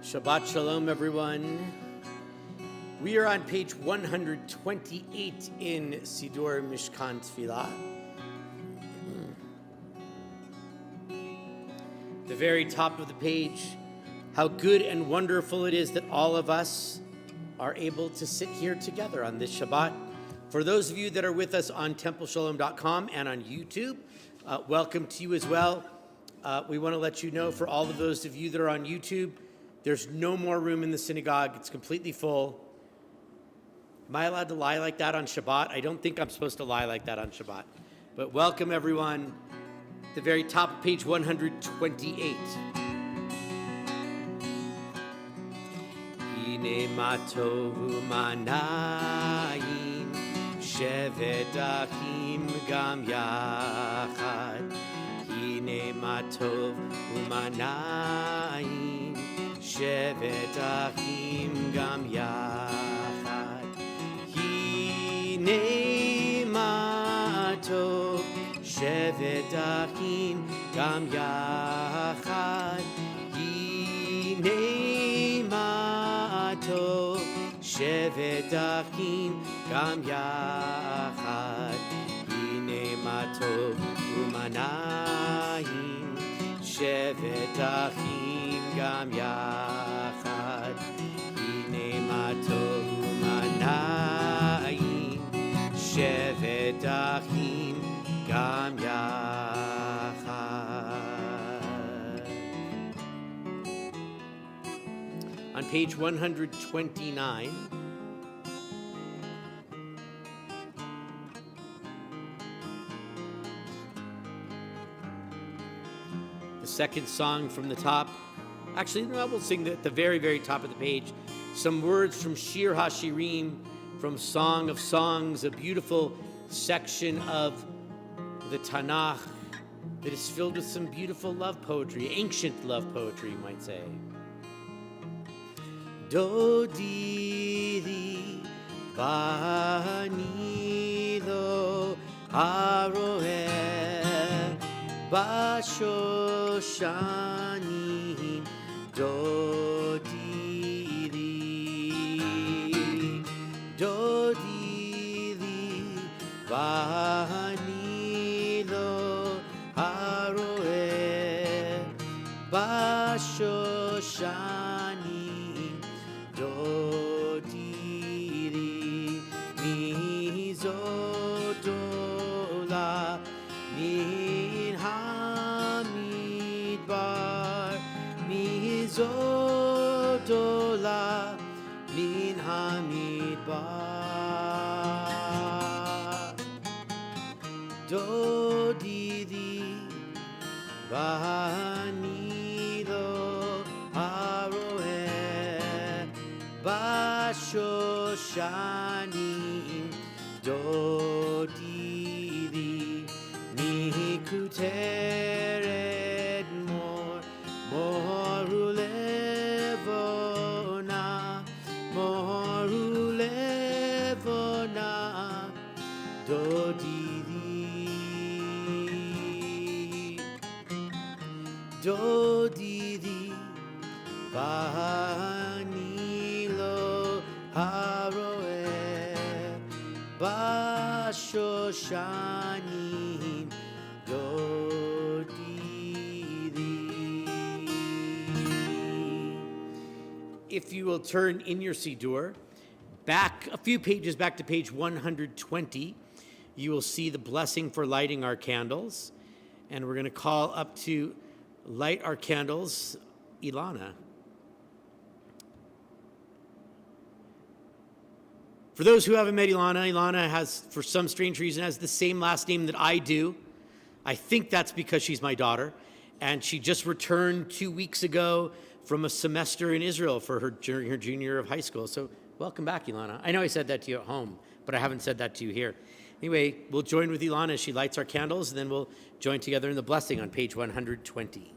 Shabbat Shalom, everyone. We are on page 128 in Sidur Mishkan Tefillah. The very top of the page, how good and wonderful it is that all of us are able to sit here together on this Shabbat. For those of you that are with us on templeshalom.com and on YouTube, welcome to you as well. We want to let you know, for all of those of you that are on YouTube, there's no more room in the synagogue. It's completely full. Am I allowed to lie like that on Shabbat? I don't think I'm supposed to lie like that on Shabbat. But welcome, everyone. At the very top of page 128. Hine ma tovu manayim shevet achim gam yachad. Hine ma tovu manayim shevet achim gam yachad. Hine ma tov shevet achim gam yachad. Hine ma tov shevet achim gam yachad. Hine ma tov umanayim shevet achim gam yachad. Hine ma tov umanayim shevet achim gam yachad. On page 129, the second song from the top. Actually, no, we'll sing at the very, very top of the page. Some words from Shir HaShirim, from Song of Songs, a beautiful section of the Tanakh that is filled with some beautiful love poetry, ancient love poetry, you might say. Dodi bani lo aroeh bashoshanim dodi bani lo aroeh bashoshanim dodiri mizodola min hamidbar mizodola min hamidbar dodiri bani lo aroeh bashoshanim dodiri mikuteret morulevona dodiri bani lo aroeh bashoshanim dodiri. If you will turn in your Sidur back a few pages, back to page 120, you will see the blessing for lighting our candles. And we're going to call up to light our candles Ilana. For those who haven't met Ilana, Ilana has, for some strange reason, has the same last name that I do. I think that's because she's my daughter. And she just returned 2 weeks ago from a semester in Israel for her junior year of high school. So welcome back, Ilana. I know I said that to you at home, but I haven't said that to you here. Anyway, we'll join with Ilana as she lights our candles, and then we'll join together in the blessing on page 120.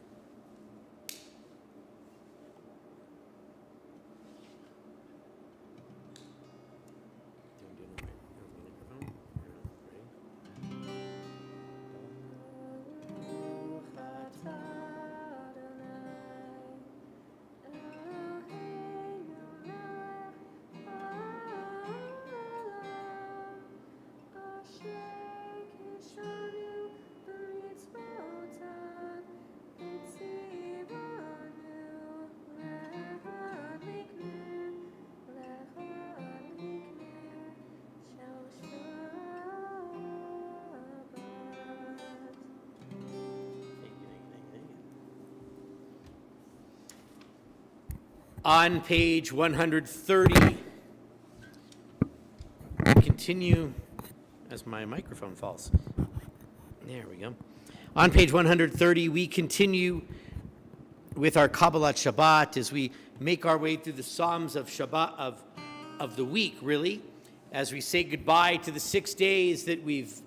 On page 130, we continue as my microphone falls. There we go. On page 130, we continue with our Kabbalat Shabbat as we make our way through the Psalms of Shabbat of the week, really, as we say goodbye to the 6 days that we've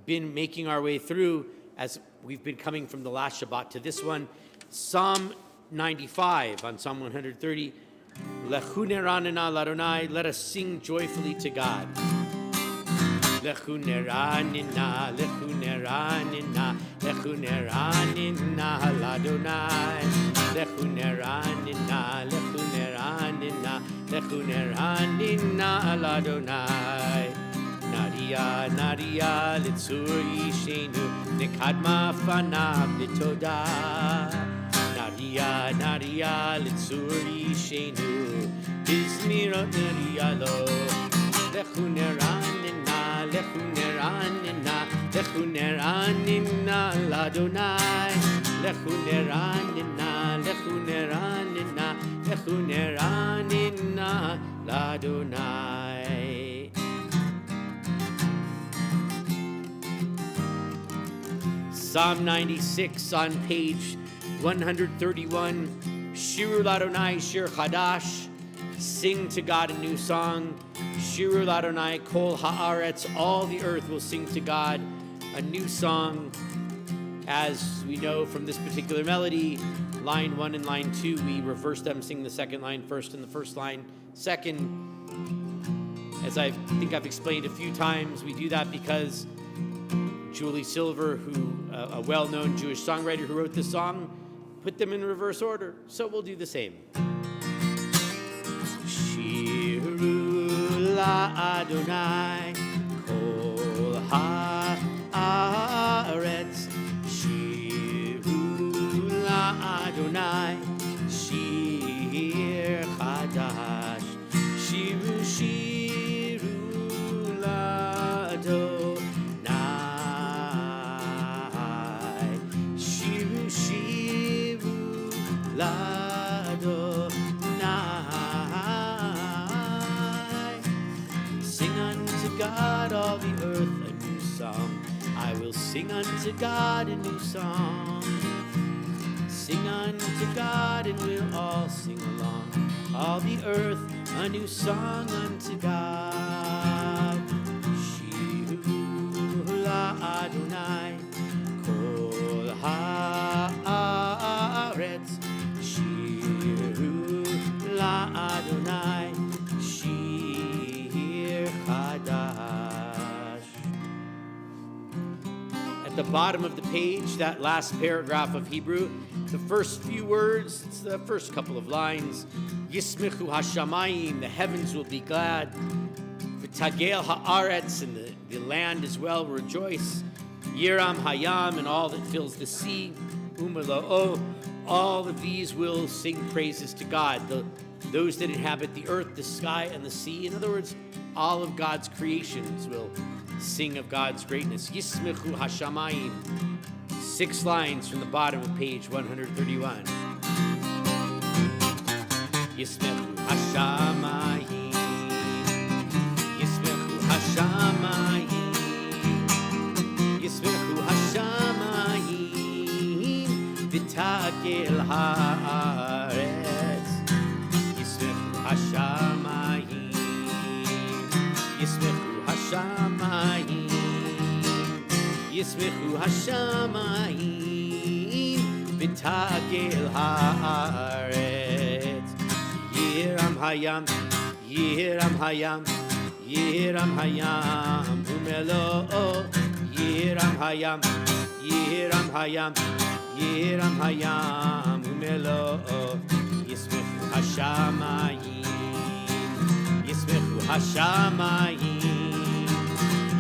been making our way through as we've been coming from the last Shabbat to this one. Psalm 95 on Psalm 130. Lechu neranina l'Adonai, let us sing joyfully to God. Lechu neranina, lechu neranina, lechu neranina l'Adonai. Lechu neranina, lechu neranina, lechu neranina l'Adonai. Nadia, Nadia, litzur yishenu, nekadma fanav litodah. Nadia, Nadia, litzur yishenu, bizmirot Nadia lo. Lechu neranina, lechu neranina, lechu neranina l'Adonai. Lechu neranina, lechu neranina, lechu neranina l'Adonai. Psalm 96 on page 131. Shiru l'Adonai shir chadash. Sing to God a new song. Shiru l'Adonai kol haaretz. All the earth will sing to God a new song. As we know from this particular melody, line 1 and line 2, we reverse them, sing the second line first and the first line second. As I think I've explained a few times, we do that because Julie Silver, who a well-known Jewish songwriter who wrote this song, put them in reverse order. So we'll do the same. Shiru l'Adonai kol haaretz. Shiru l'Adonai shir chadash. Shiru shiru l'Adonai. Sing unto God, all the earth, a new song. I will sing unto God a new song. Sing unto God, and we'll all sing along. All the earth, a new song unto God. Shiru l'Adonai kol haaretz. Shiru l'Adonai shir chadash. At the bottom of the page, that last paragraph of Hebrew, the first few words, it's the first couple of lines. Yismichu hashamayim, the heavens will be glad. V'tagel haaretz, and the land as well will rejoice. Yiram hayam, and all that fills the sea. Umalo'o, all of these will sing praises to God. Those that inhabit the earth, the sky, and the sea. In other words, all of God's creations will sing of God's greatness. Yismichu hashamayim. 6 lines from the bottom of page 131. Yismichu hashamayim. Yismichu hashamayim. Yismichu hashamayim. V'tagel haaretz. Yismichu hashamayim. Yismichu hashamayim. Yismichu hashamayim. V'tagel haaretz. Yiram hayam. Yiram hayam. Yiram hayam. Umelo'o. Yiram hayam. Yiram hayam. Yiram hayam. Umelo'o. Yismichu hashamayim. Yismichu hashamayim.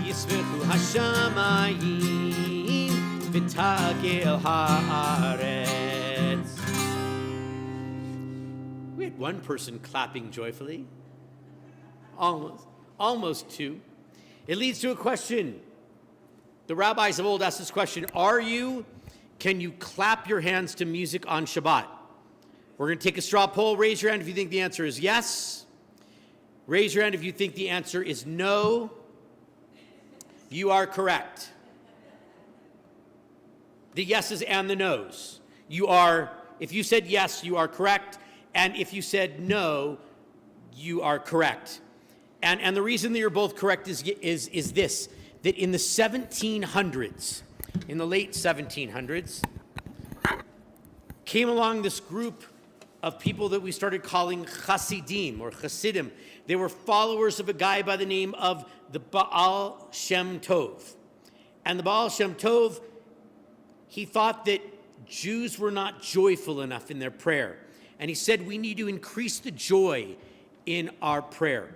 Yismichu hashamayim. V'tagel haaretz. We had one person clapping joyfully. Almost 2. It leads to a question. The rabbis of old asked this question: can you clap your hands to music on Shabbat? We're going to take a straw poll. Raise your hand if you think the answer is yes. Raise your hand if you think the answer is no. You are correct. The yeses and the nos. If you said yes, you are correct. And if you said no, you are correct. And the reason that you're both correct is this, that in the 1700s, in the late 1700s, came along this group of people that we started calling Hasidim or Hasidim. They were followers of a guy by the name of the Baal Shem Tov. And the Baal Shem Tov, he thought that Jews were not joyful enough in their prayer. And he said, we need to increase the joy in our prayer.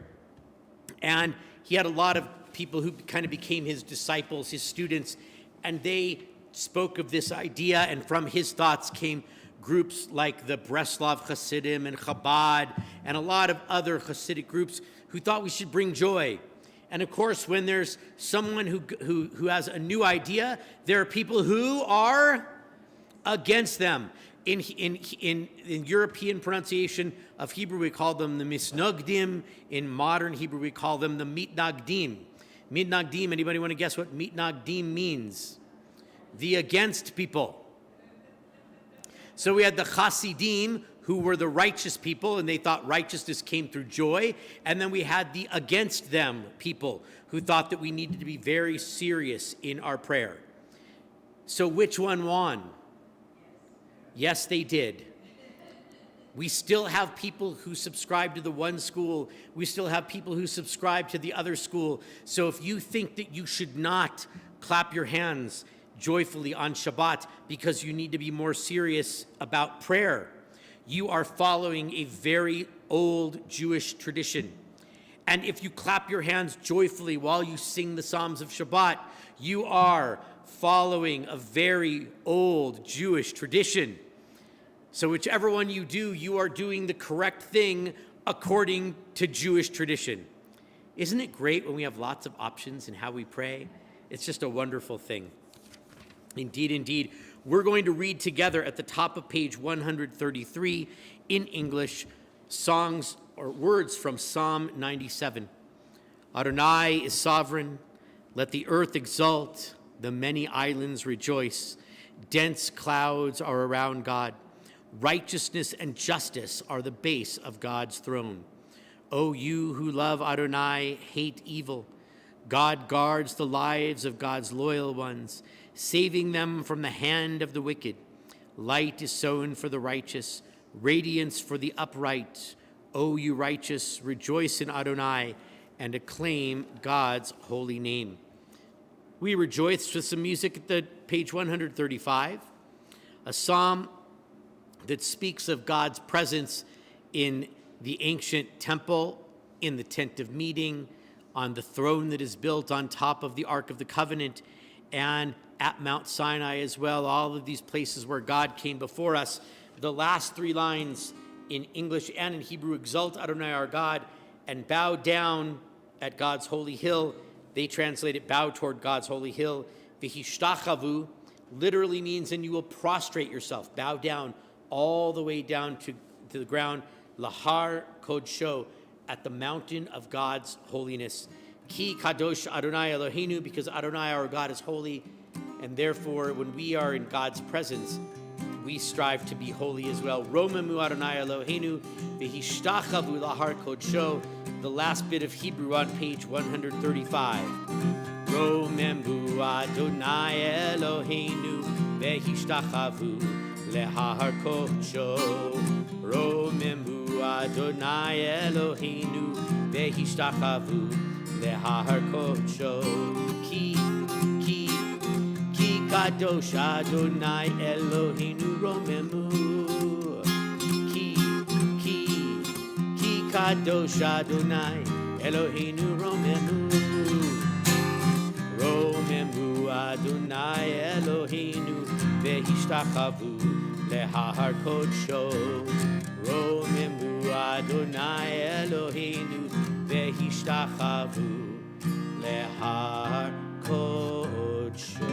And he had a lot of people who kind of became his disciples, his students, and they spoke of this idea, and from his thoughts came groups like the Breslov Hasidim and Chabad and a lot of other Hasidic groups who thought we should bring joy. And of course, when there's someone who has a new idea, there are people who are against them. In European pronunciation of Hebrew, we call them the misnogdim. In modern Hebrew, we call them the mitnagdim. Mitnagdim, anybody want to guess what mitnagdim means? The against people. So we had the Hasidim, who were the righteous people, and they thought righteousness came through joy. And then we had the against them people, who thought that we needed to be very serious in our prayer. So which one won? Yes, they did. We still have people who subscribe to the one school. We still have people who subscribe to the other school. So if you think that you should not clap your hands joyfully on Shabbat because you need to be more serious about prayer, you are following a very old Jewish tradition. And if you clap your hands joyfully while you sing the Psalms of Shabbat, you are following a very old Jewish tradition. So whichever one you do, you are doing the correct thing according to Jewish tradition. Isn't it great when we have lots of options in how we pray? It's just a wonderful thing. Indeed, indeed. We're going to read together at the top of page 133 in English songs or words from Psalm 97. Adonai is sovereign. Let the earth exult. The many islands rejoice. Dense clouds are around God. Righteousness and justice are the base of God's throne. O you who love Adonai, hate evil. God guards the lives of God's loyal ones, saving them from the hand of the wicked. Light is sown for the righteous, radiance for the upright. O you righteous, rejoice in Adonai and acclaim God's holy name. We rejoice with some music at the page 135, a psalm that speaks of God's presence in the ancient temple, in the tent of meeting, on the throne that is built on top of the Ark of the Covenant, and at Mount Sinai as well, all of these places where God came before us. The last three lines in English and in Hebrew, exalt Adonai our God, and bow down at God's holy hill. They translate it, bow toward God's holy hill. V'hishtachavu literally means, and you will prostrate yourself, bow down all the way down to the ground. Lahar kodsho, at the mountain of God's holiness. Ki kadosh Adonai Eloheinu, because Adonai our God is holy, and therefore when we are in God's presence, we strive to be holy as well. Romemu Adonai Eloheinu, v'hishtachavu lahar kodsho, the last bit of Hebrew on page 135. Romemu Adonai Eloheinu, v'hishtachavu lahar kodsho. Romemu Adonai Eloheinu, v'hishtachavu lahar kodsho. Ki kadosh Adonai Eloheinu romemu. Ki kadosh Adonai Eloheinu romemu. Romemu Adonai Eloheinu, v'hishtachavu lahar kodsho. Romemu Adonai Eloheinu, v'hishtachavu lahar kodsho.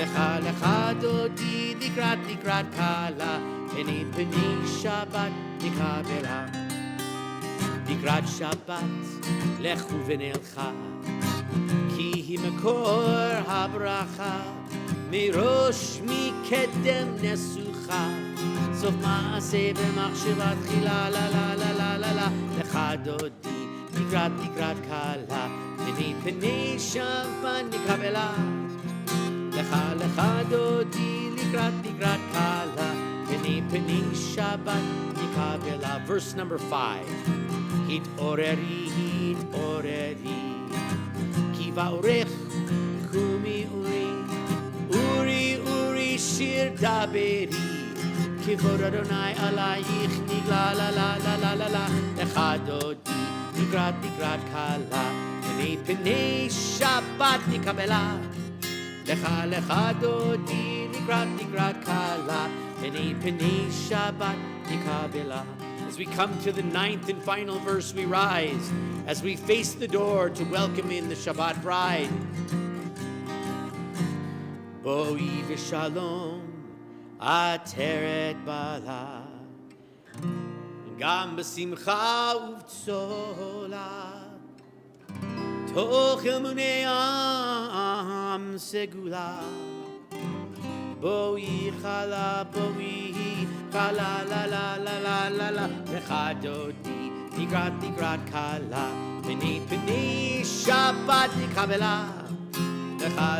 Lecha lecha dodi likrat kala, pnei Shabbat nikabela. Likrat Shabbat lechu v'nelcha, ki hi makor habracha, mirosh mikedem nesucha. Sof ma'aseh b'machshavat chila la la la la la la. Lecha dodi likrat kala, pnei Shabbat nikabela. Lecha lecha dodi likrat kala, pnei Shabbat nikabela. Verse number 5. Hit oreri, ki va'orech kumi uri shir daberi, kivod Adonai alayich nigla la la la la la la. Lecha dodi likrat kala, pnei Shabbat nikabela. Lecha lecha dodi likrat kala, pnei Shabbat nikabela. As we come to the 9th and final verse, we rise as we face the door to welcome in the Shabbat bride. Boi v'shalom ateret bala, gam b'simcha uv'tzola, toch emunei am segula. Boi chala la la la la la. Lecha dodi likrat kala, pnei Shabbat nikabela. Lecha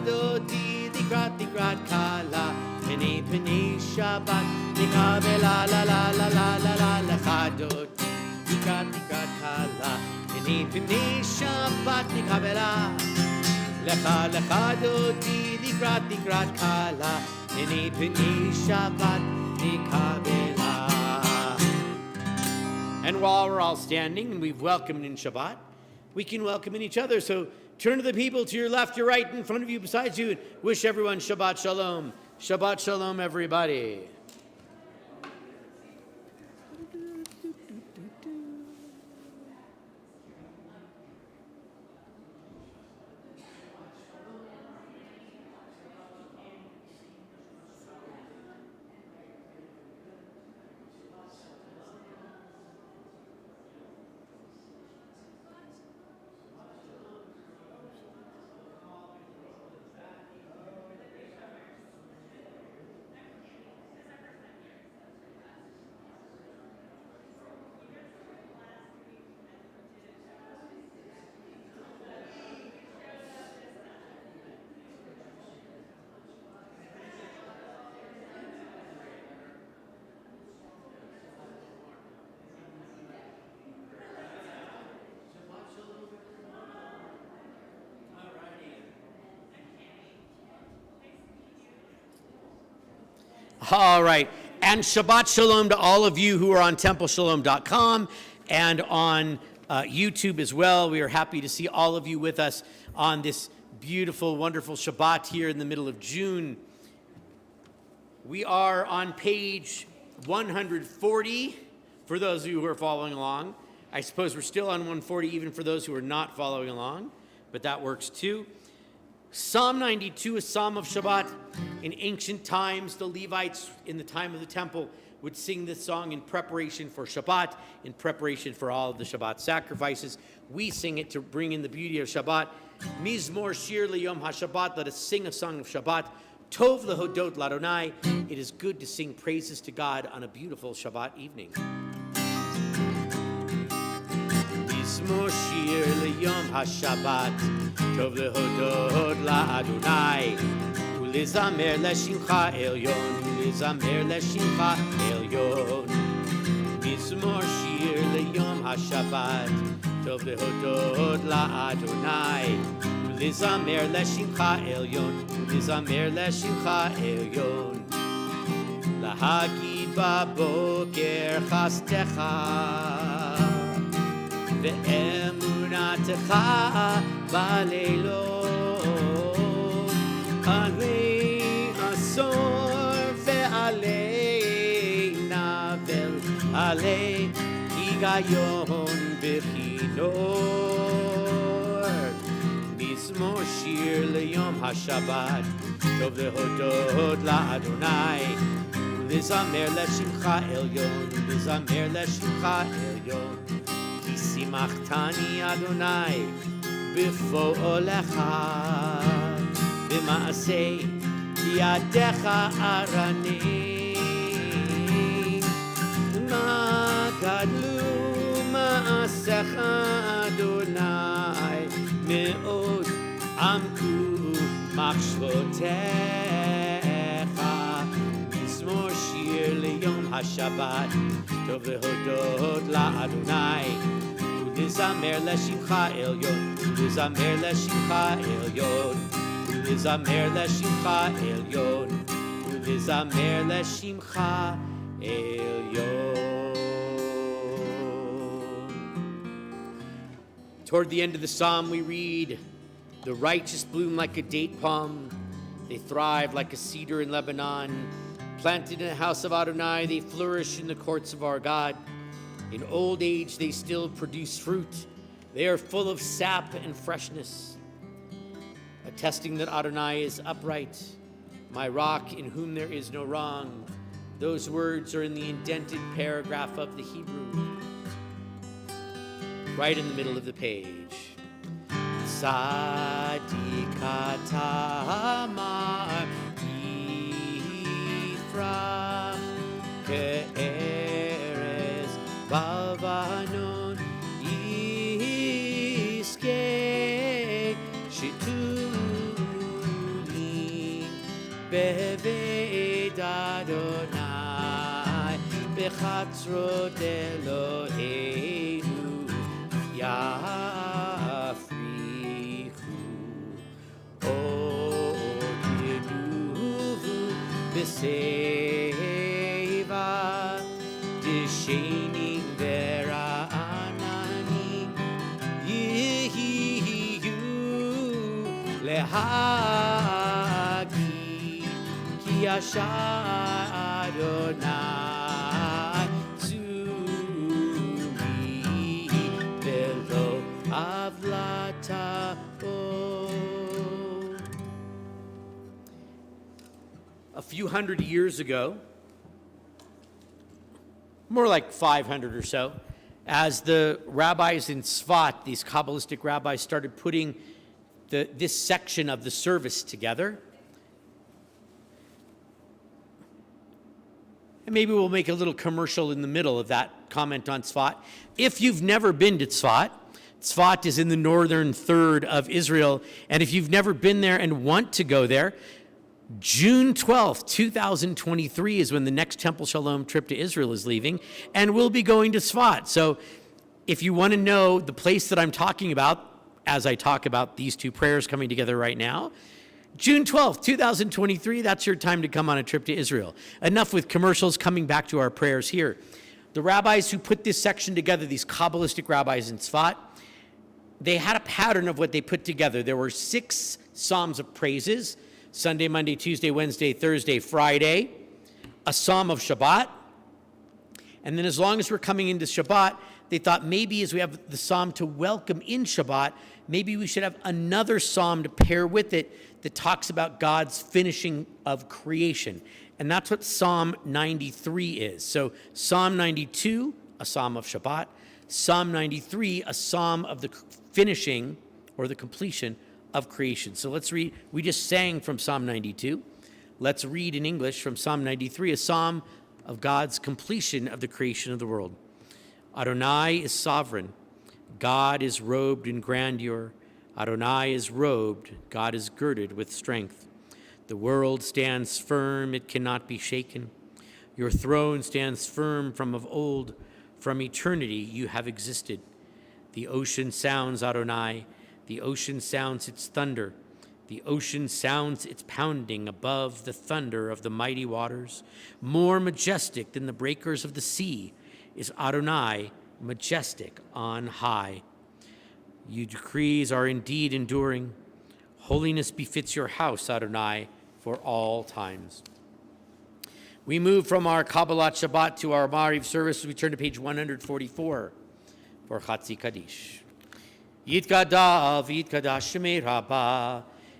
dodi likrat kala, pnei Shabbat nikabela la la la la la la. Lecha dodi likrat kala, pnei Shabbat nikabela. Lecha dodi likrat kala, pnei Shabbat nikabela. And while we're all standing and we've welcomed in Shabbat, we can welcome in each other. So turn to the people to your left, your right, in front of you, beside you, and wish everyone Shabbat Shalom. Shabbat Shalom, everybody. All right. And Shabbat Shalom to all of you who are on TempleShalom.com and on YouTube as well. We are happy to see all of you with us on this beautiful, wonderful Shabbat here in the middle of June. We are on page 140 for those of you who are following along. I suppose we're still on 140 even for those who are not following along, but that works too. Psalm 92, a psalm of Shabbat. In ancient times, the Levites in the time of the temple would sing this song in preparation for Shabbat, in preparation for all of the Shabbat sacrifices. We sing it to bring in the beauty of Shabbat. Mizmor shir liyom haShabbat, let us sing a song of Shabbat. Tov lehodot l'Adonai, it is good to sing praises to God on a beautiful Shabbat evening. Mizmor shir liyom haShabbat, Tov lehodot l'Adonai, ulezamer leshimcha elyon, ulezamer leshimcha elyon. Mizmor shir liyom haShabbat, Tov lehodot l'Adonai, ulezamer leshimcha elyon, ulezamer leshimcha elyon. Lahagid baboker chastecha, ואמונתך בלילות, עלי עשור ועלי נבל, עלי היגיון וכינור. מזמור שיר ליום השבת, טוב להודות לאדוני, ולזמר לשמך עליון, ולזמר לשמך עליון. כי שימחתני אדוני בפועלך, במעשה ידיך ארני. מה גדלו מעשיך אדוני, מאוד עמקו מחשבותיך. מזמור שיר ליום השבת, טוב להודות לאדוני, ולזמר לשמך עליון, ולזמר לשמך עליון, ולזמר לשמך עליון, ולזמר לשמך עליון. Toward the end of the psalm we read, the righteous bloom like a date palm, they thrive like a cedar in Lebanon. Planted in the house of Adonai, they flourish in the courts of our God. In old age they still produce fruit. They are full of sap and freshness, attesting that Adonai is upright, my rock in whom there is no wrong. Those words are in the indented paragraph of the Hebrew, right in the middle of the page. Tzadika tamar yifrach ke'erez bavanon yiskeh shitulim beved Adonai bechatzrot Eloheinu yafrichu od yenuvu b'seiva dishenim vera'ananim yihiyu lehagi ki yashar Adonai tzuri velo avlatao. A few hundred years ago, more like 500 or so, as the rabbis in Tzfat, these Kabbalistic rabbis, started putting this section of the service together, and maybe we'll make a little commercial in the middle of that comment on Tzfat. If you've never been to Tzfat, Tzfat is in the northern third of Israel, and if you've never been there and want to go there, June 12th, 2023 is when the next Temple Shalom trip to Israel is leaving, and we'll be going to Tzfat. So if you want to know the place that I'm talking about, as I talk about these two prayers coming together right now, June 12th, 2023, that's your time to come on a trip to Israel. Enough with commercials, coming back to our prayers here. The rabbis who put this section together, these Kabbalistic rabbis in Tzfat, they had a pattern of what they put together. There were 6 psalms of praises: Sunday, Monday, Tuesday, Wednesday, Thursday, Friday, a psalm of Shabbat. And then as long as we're coming into Shabbat, they thought maybe as we have the psalm to welcome in Shabbat, maybe we should have another psalm to pair with it that talks about God's finishing of creation. And that's what Psalm 93 is. So Psalm 92, a psalm of Shabbat. Psalm 93, a psalm of the finishing or the completion of creation. So let's read. We just sang from Psalm 92. Let's read in English from Psalm 93, a psalm of God's completion of the creation of the world. Adonai is sovereign. God is robed in grandeur. Adonai is robed. God is girded with strength. The world stands firm. It cannot be shaken. Your throne stands firm from of old. From eternity you have existed. The ocean sounds, Adonai. The ocean sounds its thunder. The ocean sounds its pounding above the thunder of the mighty waters. More majestic than the breakers of the sea is Adonai, majestic on high. Your decrees are indeed enduring. Holiness befits your house, Adonai, for all times. We move from our Kabbalat Shabbat to our Mariv service. We turn to page 144 for Chatzi Kaddish. Yitkadav, Yitkadash Shemei Rabbah,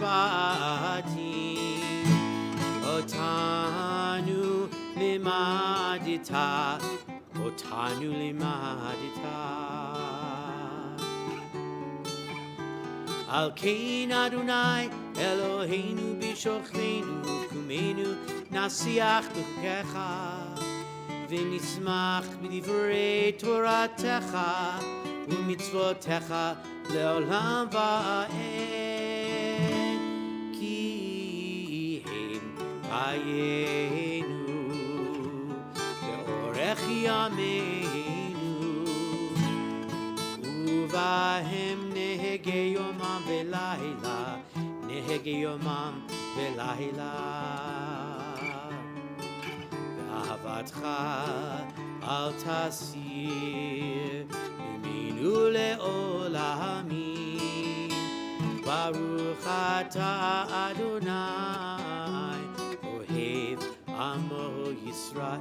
המשפטים, אותנו לימדת, אותנו לימדת. על כן אדוני אלוהינו בשוכבנו ובקומנו נשיח בחוקיך ונשמח בדברי תורתך ומצוותיך לעולם ועד, כי הם חיינו לאורך ימינו, ובהם נהגי יומם ולילה, נהגי יומם ולילה. ואהבתך אל תסיר ממנו לעולמים, ברוך אתה אדוני אוהב עמו ישראל,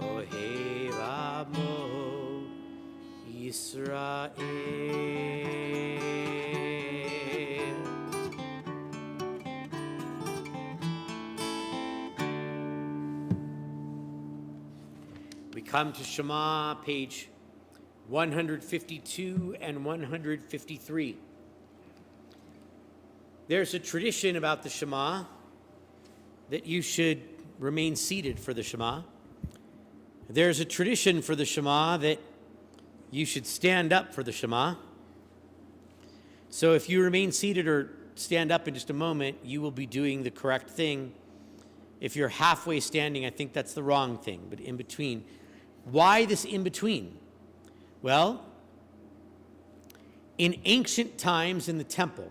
אוהב עמו ישראל. We come to Shema, page 152 and 153. There's a tradition about the Shema that you should remain seated for the Shema. There's a tradition for the Shema that you should stand up for the Shema. So if you remain seated or stand up in just a moment, you will be doing the correct thing. If you're halfway standing, I think that's the wrong thing, but in between. Why this in between? Well, in ancient times in the temple,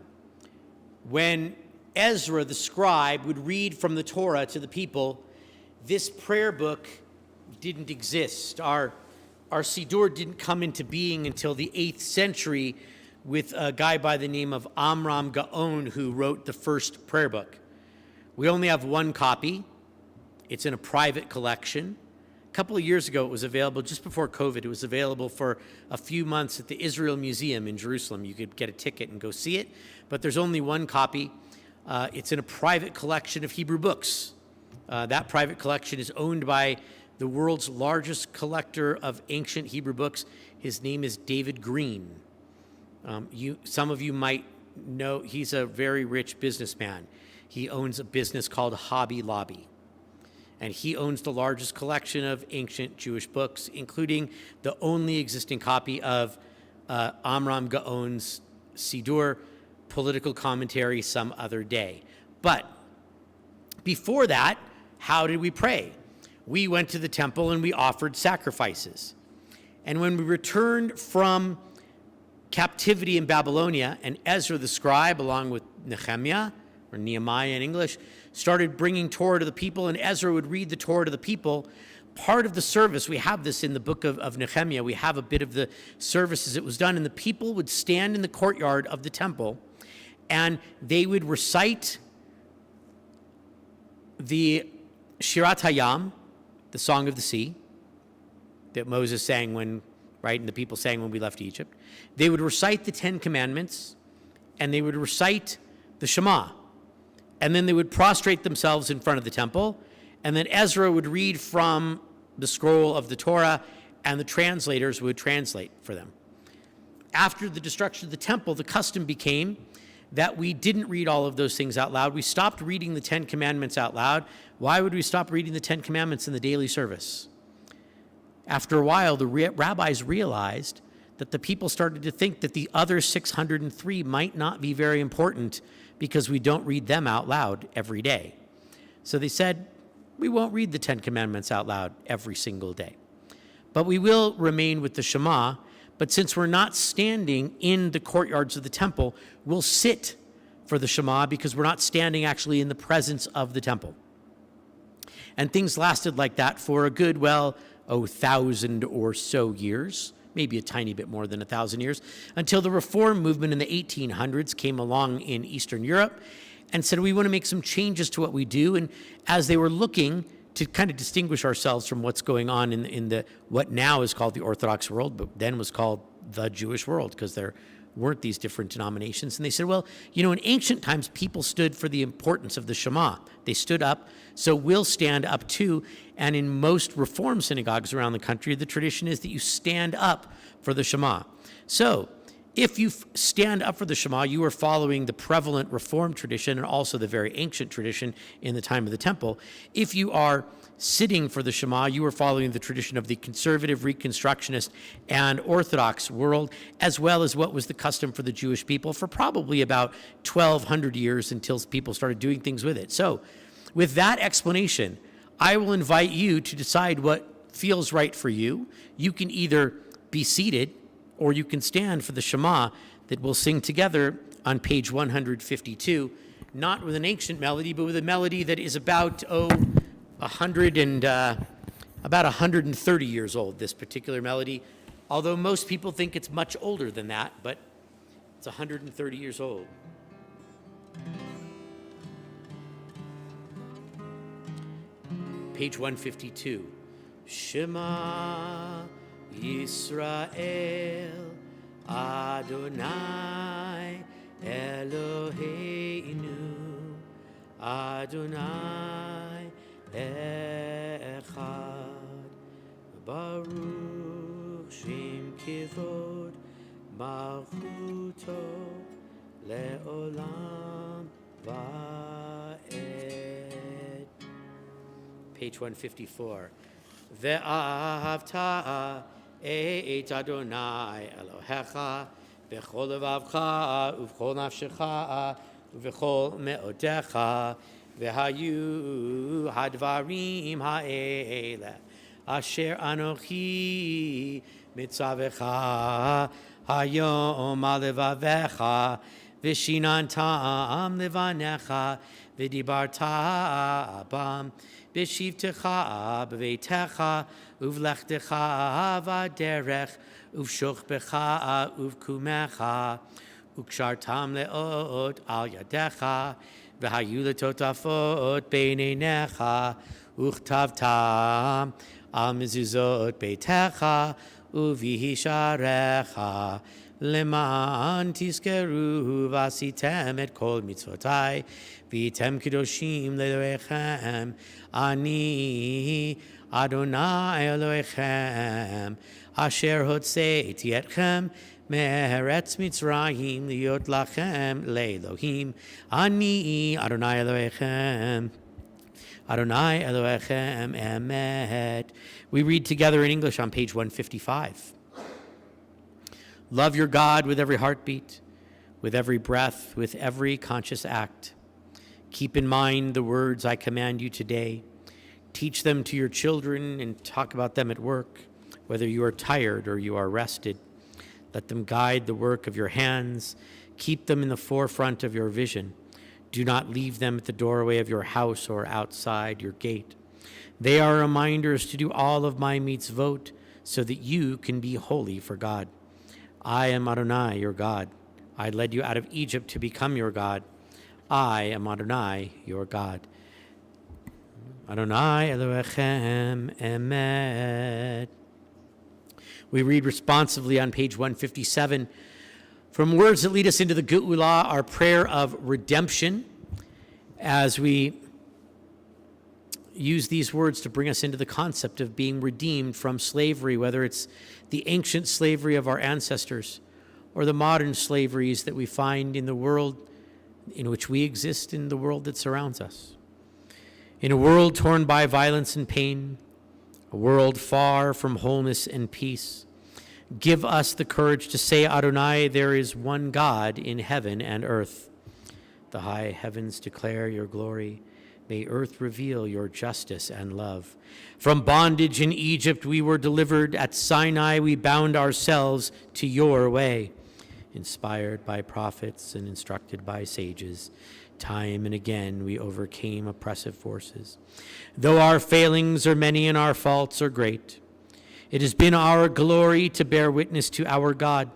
when Ezra the scribe would read from the Torah to the people, this prayer book didn't exist. Our Siddur didn't come into being until the 8th century with a guy by the name of Amram Gaon who wrote the first prayer book. We only have one copy. It's in a private collection. A couple of years ago, it was available, just before COVID, it was available for a few months at the Israel Museum in Jerusalem. You could get a ticket and go see it, but there's only one copy. It's in a private collection of Hebrew books. That private collection is owned by the world's largest collector of ancient Hebrew books. His name is David Green. Some of you might know he's a very rich businessman. He owns a business called Hobby Lobby. And he owns the largest collection of ancient Jewish books, including the only existing copy of Amram Gaon's Siddur, Political Commentary Some Other Day. But before that, how did we pray? We went to the temple and we offered sacrifices. And when we returned from captivity in Babylonia, and Ezra the scribe, along with Nehemiah, or Nehemiah in English, started bringing Torah to the people, and Ezra would read the Torah to the people. Part of the service, we have this in the book of Nehemiah, we have a bit of the service as it was done, and the people would stand in the courtyard of the temple, and they would recite the Shirat Hayam, the Song of the Sea, that Moses sang when, right, and the people sang when we left Egypt. They would recite the 10 Commandments, and they would recite the Shema. And then they would prostrate themselves in front of the temple, and then Ezra would read from the scroll of the Torah, and the translators would translate for them. After the destruction of the temple, the custom became that we didn't read all of those things out loud. We stopped reading the 10 Commandments out loud. Why would we stop reading the 10 Commandments in the daily service? After a while, the rabbis realized that the people started to think that the other 603 might not be very important because we don't read them out loud every day. So they said, we won't read the 10 Commandments out loud every single day. But we will remain with the Shema, but since we're not standing in the courtyards of the temple, we'll sit for the Shema because we're not standing actually in the presence of the temple. And things lasted like that for a good, 1,000 or so years, maybe a tiny bit more than 1,000 years, until the Reform movement in the 1800s came along in Eastern Europe and said, we want to make some changes to what we do. And as they were looking to kind of distinguish ourselves from what's going on in the what now is called the Orthodox world, but then was called the Jewish world, because there weren't these different denominations? And they said, well, in ancient times, people stood for the importance of the Shema. They stood up, so we'll stand up too. And in most Reform synagogues around the country, the tradition is that you stand up for the Shema. So if you stand up for the Shema, you are following the prevalent Reform tradition and also the very ancient tradition in the time of the temple. If you are sitting for the Shema, you are following the tradition of the conservative, Reconstructionist, and Orthodox world, as well as what was the custom for the Jewish people for probably about 1,200 years until people started doing things with it. So with that explanation, I will invite you to decide what feels right for you. You can either be seated or you can stand for the Shema that we'll sing together on page 152, not with an ancient melody, but with a melody that is about, about 130 years old, this particular melody, although most people think it's much older than that, but it's 130 years old. Page 152. Shema Yisrael Adonai Eloheinu Adonai Echad Baruch Shem Kivod Malchuto Leolam Va'ed. Page 154. Ve'ahavta et Adonai Elohecha v'chol levavcha uv'chol nafshecha uv'chol me'odecha v'hayu hadvarim ha'ele asher anochi mitzavecha hayom alevavecha v'shinantam levanecha v'dibarta bam B'shivtecha b'veitecha uv'lechtecha v'derech uv'shochbecha uv'kumecha ukshartam leot al yadecha v'hayu letotafot beineinecha uchtavtam al mezuzot beitecha uv'hisharecha leman tizkeru v'asitem et kol mitzvotai v'yitem kedoshim le'elohechem ani Adonai Elohechem asher hotzeiti etchem me'eretz Mitzrayim liot lachem le'elohim ani Adonai Elohechem Adonai Elohechem emet. We read together in English on page 155. Love your God with every heartbeat, with every breath, with every conscious act. Keep in mind the words I command you today. Teach them to your children and talk about them at work, whether you are tired or you are rested. Let them guide the work of your hands. Keep them in the forefront of your vision. Do not leave them at the doorway of your house or outside your gate. They are reminders to do all of my mitzvot so that you can be holy for God. I am Adonai, your God. I led you out of Egypt to become your God. I am Adonai, your God. Adonai Elohechem emet. We read responsively on page 157 from words that lead us into the Geula, our prayer of redemption, as we use these words to bring us into the concept of being redeemed from slavery, whether it's the ancient slavery of our ancestors or the modern slaveries that we find in the world in which we exist, in the world that surrounds us. In a world torn by violence and pain, a world far from wholeness and peace, give us the courage to say, Adonai, there is one God in heaven and earth. The high heavens declare your glory. May earth reveal your justice and love. From bondage in Egypt we were delivered. At Sinai we bound ourselves to your way. Inspired by prophets and instructed by sages, time and again we overcame oppressive forces. Though our failings are many and our faults are great, it has been our glory to bear witness to our God,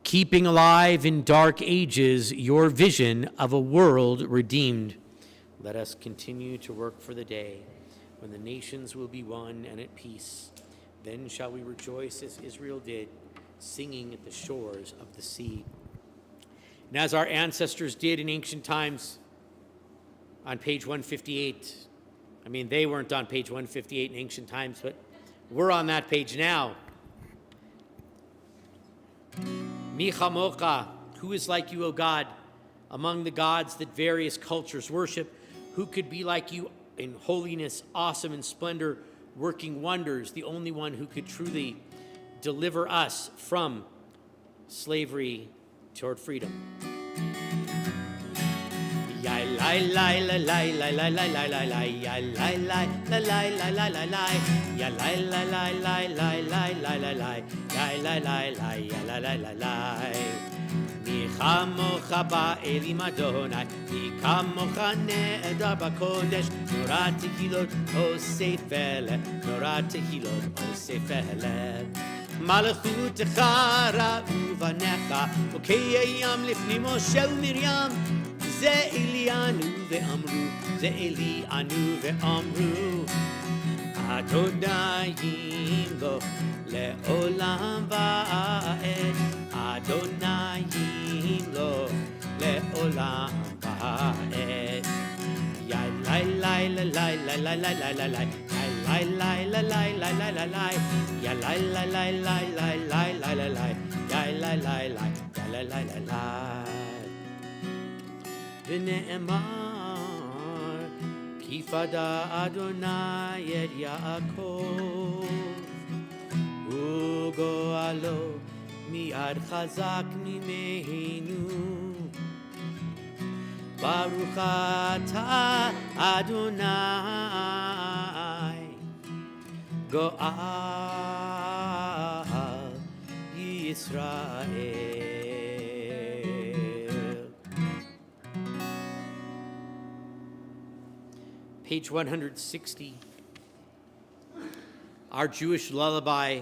keeping alive in dark ages your vision of a world redeemed. Let us continue to work for the day when the nations will be one and at peace. Then shall we rejoice as Israel did, singing at the shores of the sea. And as our ancestors did in ancient times, on page 158, I mean, they weren't on page 158 in ancient times, but we're on that page now. Mi chamocha, who is like you, O God, among the gods that various cultures worship? Who could be like you in holiness, awesome in splendor, working wonders, the only one who could truly deliver us from slavery toward freedom? מי כמוך באלים אדוני, מי כמוך נהדר בקודש, נורא תהילות אוסף אלה, נורא תהילות אוסף אלה. מלכותך ראו בניך, חוקי הים לפני משה ומרים, זה אלי ענו ואמרו, זה אלי ענו ואמרו, אדוני ימלוך לעולם ועד, אדוני ימלוך לעולם ועד. יא לי לי לי לי לי לי לי לי לי לי לי לי לי לי לי לי לי לי יא לי לי לי לי לי לי לי לי לי יא לי לי לי לי לי לי. ונאמר כי פדה אדוני את יעקב וגואלו מיד חזק ממנו. ברוך אתה אדוני גואל ישראל. Page 160, our Jewish lullaby,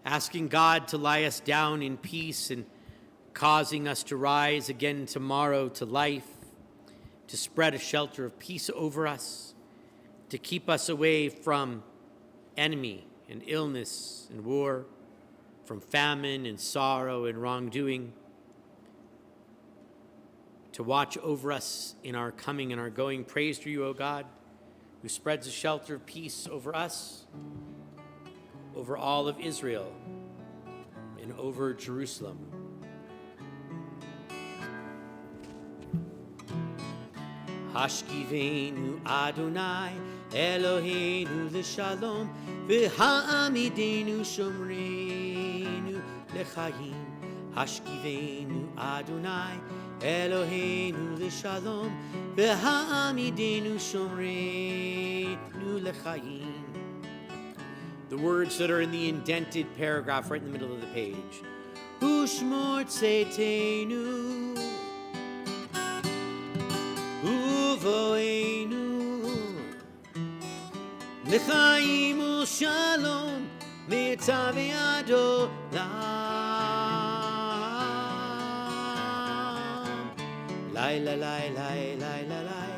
asking God to lie us down in peace and causing us to rise again tomorrow to life, to spread a shelter of peace over us, to keep us away from enemy and illness and war, from famine and sorrow and wrongdoing, to watch over us in our coming and our going. Praise to you, O God, who spreads a shelter of peace over us, over all of Israel, and over Jerusalem. Hashkivenu Adonai Eloheinu l'shalom v'ha'amidenu shomreinu l'chaim. Hashkivenu Adonai Eloheinu l'shalom v'ha'amidenu shomreinu l'chaim. The words that are in the indented paragraph right in the middle of the page. Ushmor tzeitenu uvoenu l'chaim u'shalom mitzavi adolam. Lai la lai lai lai la lai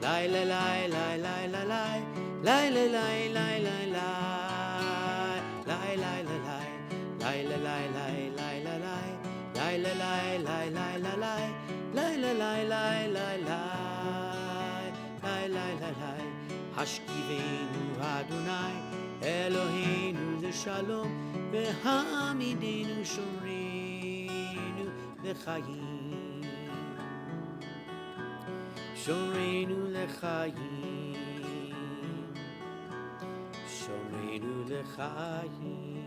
lai la lai lai lai la lai lai la lai lai lai lai. Lai lai la lai, lai la lai lai lai la lai, lai la lai lai lai la lai, lai la lai lai lai lai, lai lai la lai. Hashkivenu Adonai Eloheinu l'shalom v'ha'amidenu shomreinu l'chaim. Shomreinu l'chaim. Shomreinu l'chaim.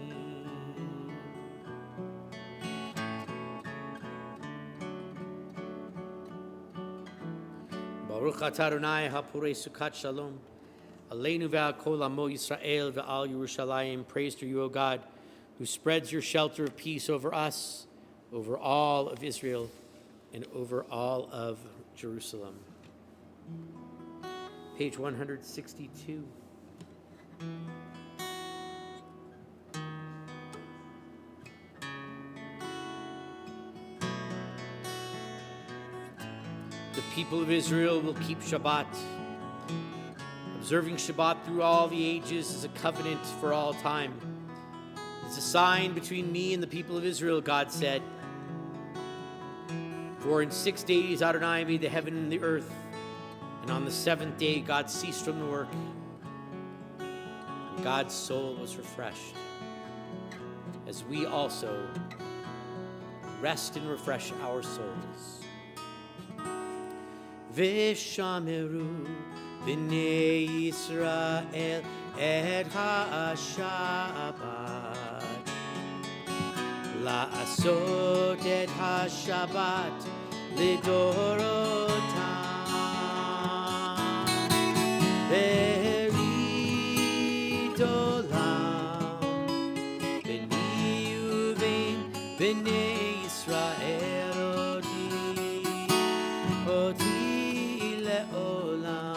Baruch atah Adonai hapurei sukat shalom aleinu ve'al kol amo Yisrael ve'al Yerushalayim. Praise to you, O God, who spreads your shelter of peace over us, over all of Israel, and over all of Jerusalem. Page 162. The people of Israel will keep Shabbat. Observing Shabbat through all the ages is a covenant for all time. It's It's a sign between me and the people of Israel, God said. For in 6 days Adonai made the heaven and the earth, and on the seventh day God ceased from the work, and God's soul was refreshed, as we also rest and refresh our souls. V'shameru b'nei Yisrael et ha-Shabbat, la'asot et ha-Shabbat lidorotam, berit olam b'ni uvein b'nei Yisrael oti le'olam,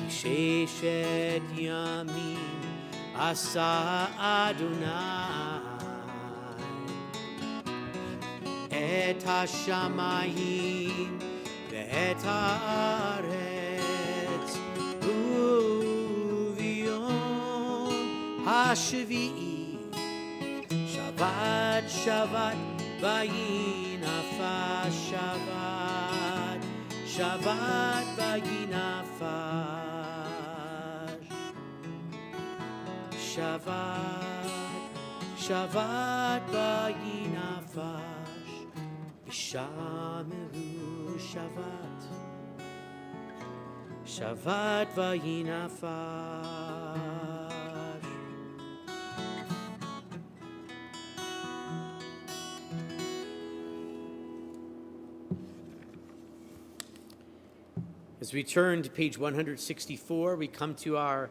ki sheshet yamim asa Adonai et hashamayim ve'et haaretz u'v'yom hashvi'i Shabbat Shabbat vayinafash Shabbat Shabbat vayinafash Shabbat Shabbat vayinafash V'shameru Shabbat Shabbat vayinafash. As we turn to page 164, we come to our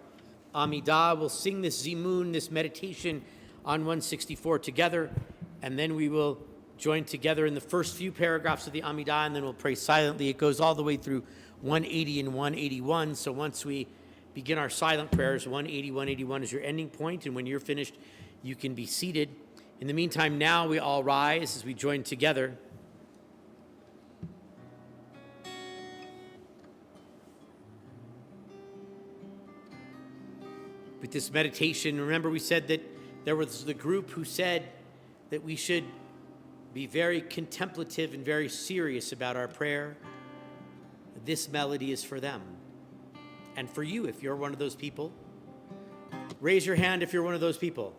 Amidah. We'll sing this Zimun, this meditation on 164 together, and then we will join together in the first few paragraphs of the Amidah, and then we'll pray silently. It goes all the way through 180 and 181, so once we begin our silent prayers, 180, 181 is your ending point, and when you're finished, you can be seated. In the meantime, now we all rise as we join together. With this meditation, remember we said that there was the group who said that we should be very contemplative and very serious about our prayer. This melody is for them. And for you, if you're one of those people, raise your hand if you're one of those people.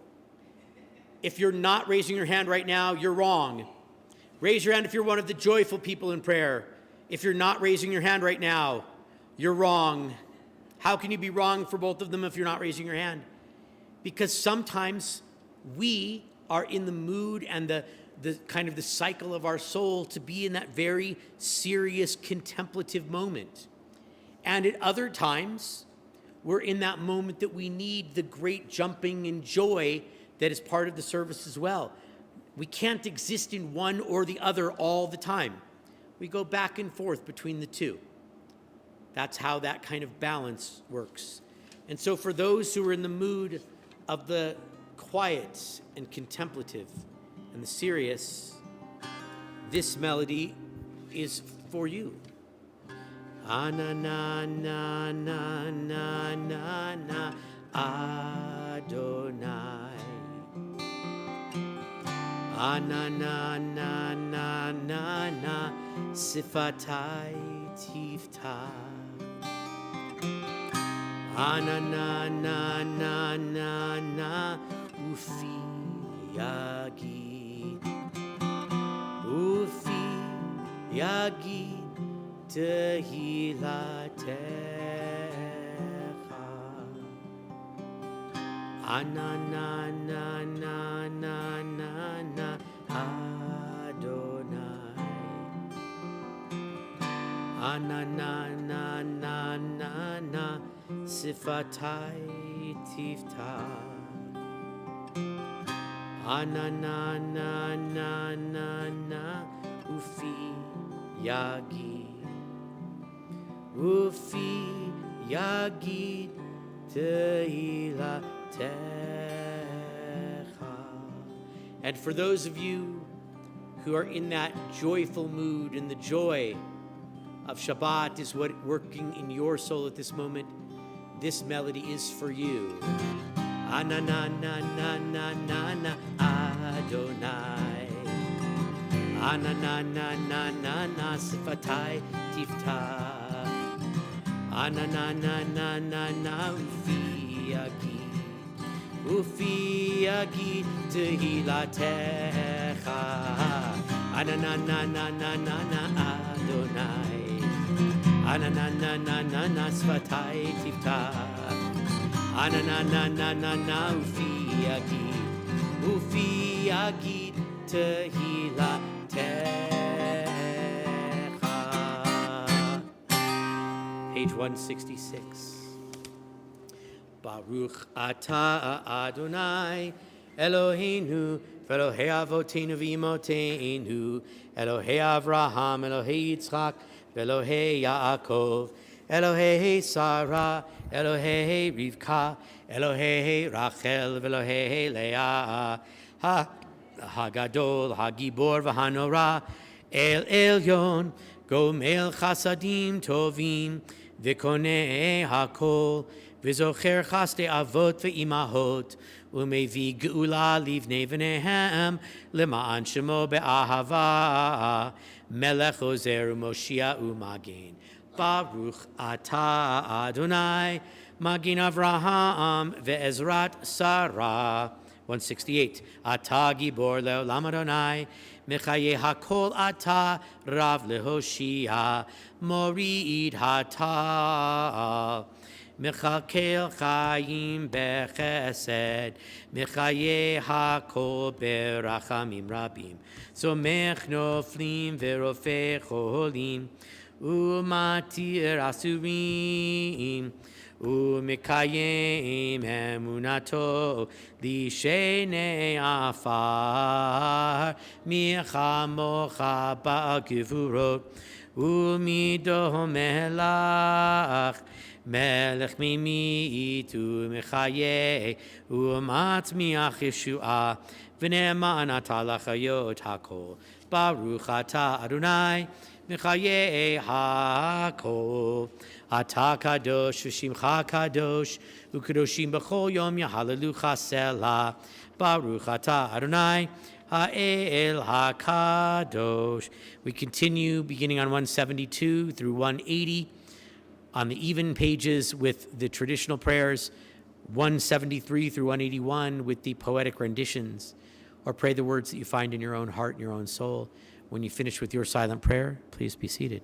If you're not raising your hand right now, you're wrong. Raise your hand if you're one of the joyful people in prayer. If you're not raising your hand right now, you're wrong. How can you be wrong for both of them if you're not raising your hand? Because sometimes we are in the mood and the kind of the cycle of our soul to be in that very serious contemplative moment. And at other times, we're in that moment that we need the great jumping and joy that is part of the service as well. We can't exist in one or the other all the time. We go back and forth between the two. That's how that kind of balance works. And so for those who are in the mood of the quiet and contemplative and the serious, this melody is for you. Ana-na, na, na, na, na, na, Adonai. Ana-na, na, na, na, na, Sifatai Tifta. Ana-na, na, na, na, na, Ufi Yagid. Ufi Yagid Tehilatecha. Ana-na, na, na, na, na, na, Adonai. Ana-na, na, na, na, na, Sifatai Tifta. Ana-na, na, na, na, na, Ufi Yagid. Ufi Yagid Tehilatecha. And for those of you who are in that joyful mood, and the joy of Shabbat is what working in your soul at this moment, This melody is for you. Anananananana Adonai. Anananananana Sifatai Tiftach. Anananananana Ufi Agi Tehilatecha. Anananananana Adonai. Ananananana Sifatai Tiftach. Ananananana Ufi Agi Tehilatecha. Page 166. Baruch Atah Adonai Eloheinu Elohei Avotenu v'Imotenu Elohei Avraham Elohei Yitzchak Elohei Yaakov Elohei Sarah Elohei Rivka Elohei Rachel Elohei Leah Hagadol Hagibor v'Hanora El Elyon Gomel Chasadim Tovim V'Konei Hakol V'Zocher Chaste Avot V'Imahot Umevi Geula Livnei V'Nehem Lema'an Shemo Be'ahava Melech Ozer U'Moshia U'Magen Baruch Atah Adonai Magin Avraham Ve'ezrat Sarah. 168. Atah Gibor Le'olam Adonai Mechaye Hakol Atah Rav Lehoshia Morid Hatah Mechakel Chaim Bechesed Mechaye Hakol Berachamim Rabim Somech Noflim Ve'rofei Cholim Umatir Asurim Umekayim Emunato Lishenei Afar Michamocha Ba'gevurot Umido Melach Melech Mimit Umechaye Umat Miach Yeshua V'ne'eman Atah L'chayot Hakol Baruch Atah Adonai Mechaye Hakol Atah Kadosh V'Shimcha Kadosh U'Kadoshim B'chol Yom Yahalelucha Selah Baruch Atah Adonai Ha'el HaKadosh. We continue beginning on 172 through 180 on the even pages with the traditional prayers, 173 through 181 with the poetic renditions, or pray the words that you find in your own heart and your own soul. When you finish with your silent prayer, please be seated.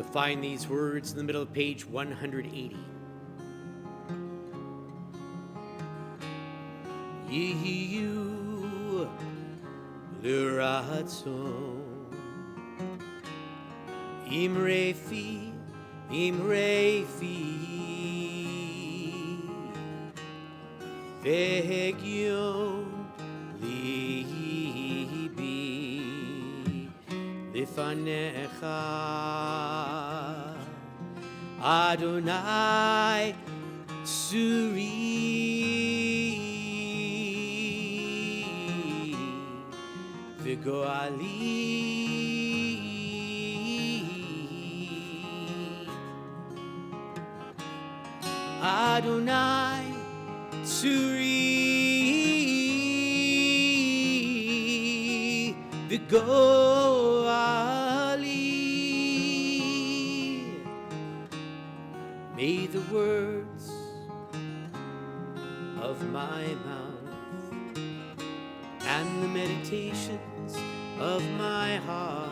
You'll find these words in the middle of page 180. Yiyu l'ratzon imrefi ve'hegion libi lifanecha Adonai Tsuri V'goali Adonai Tsuri V'goali. May the words of my mouth and the meditations of my heart,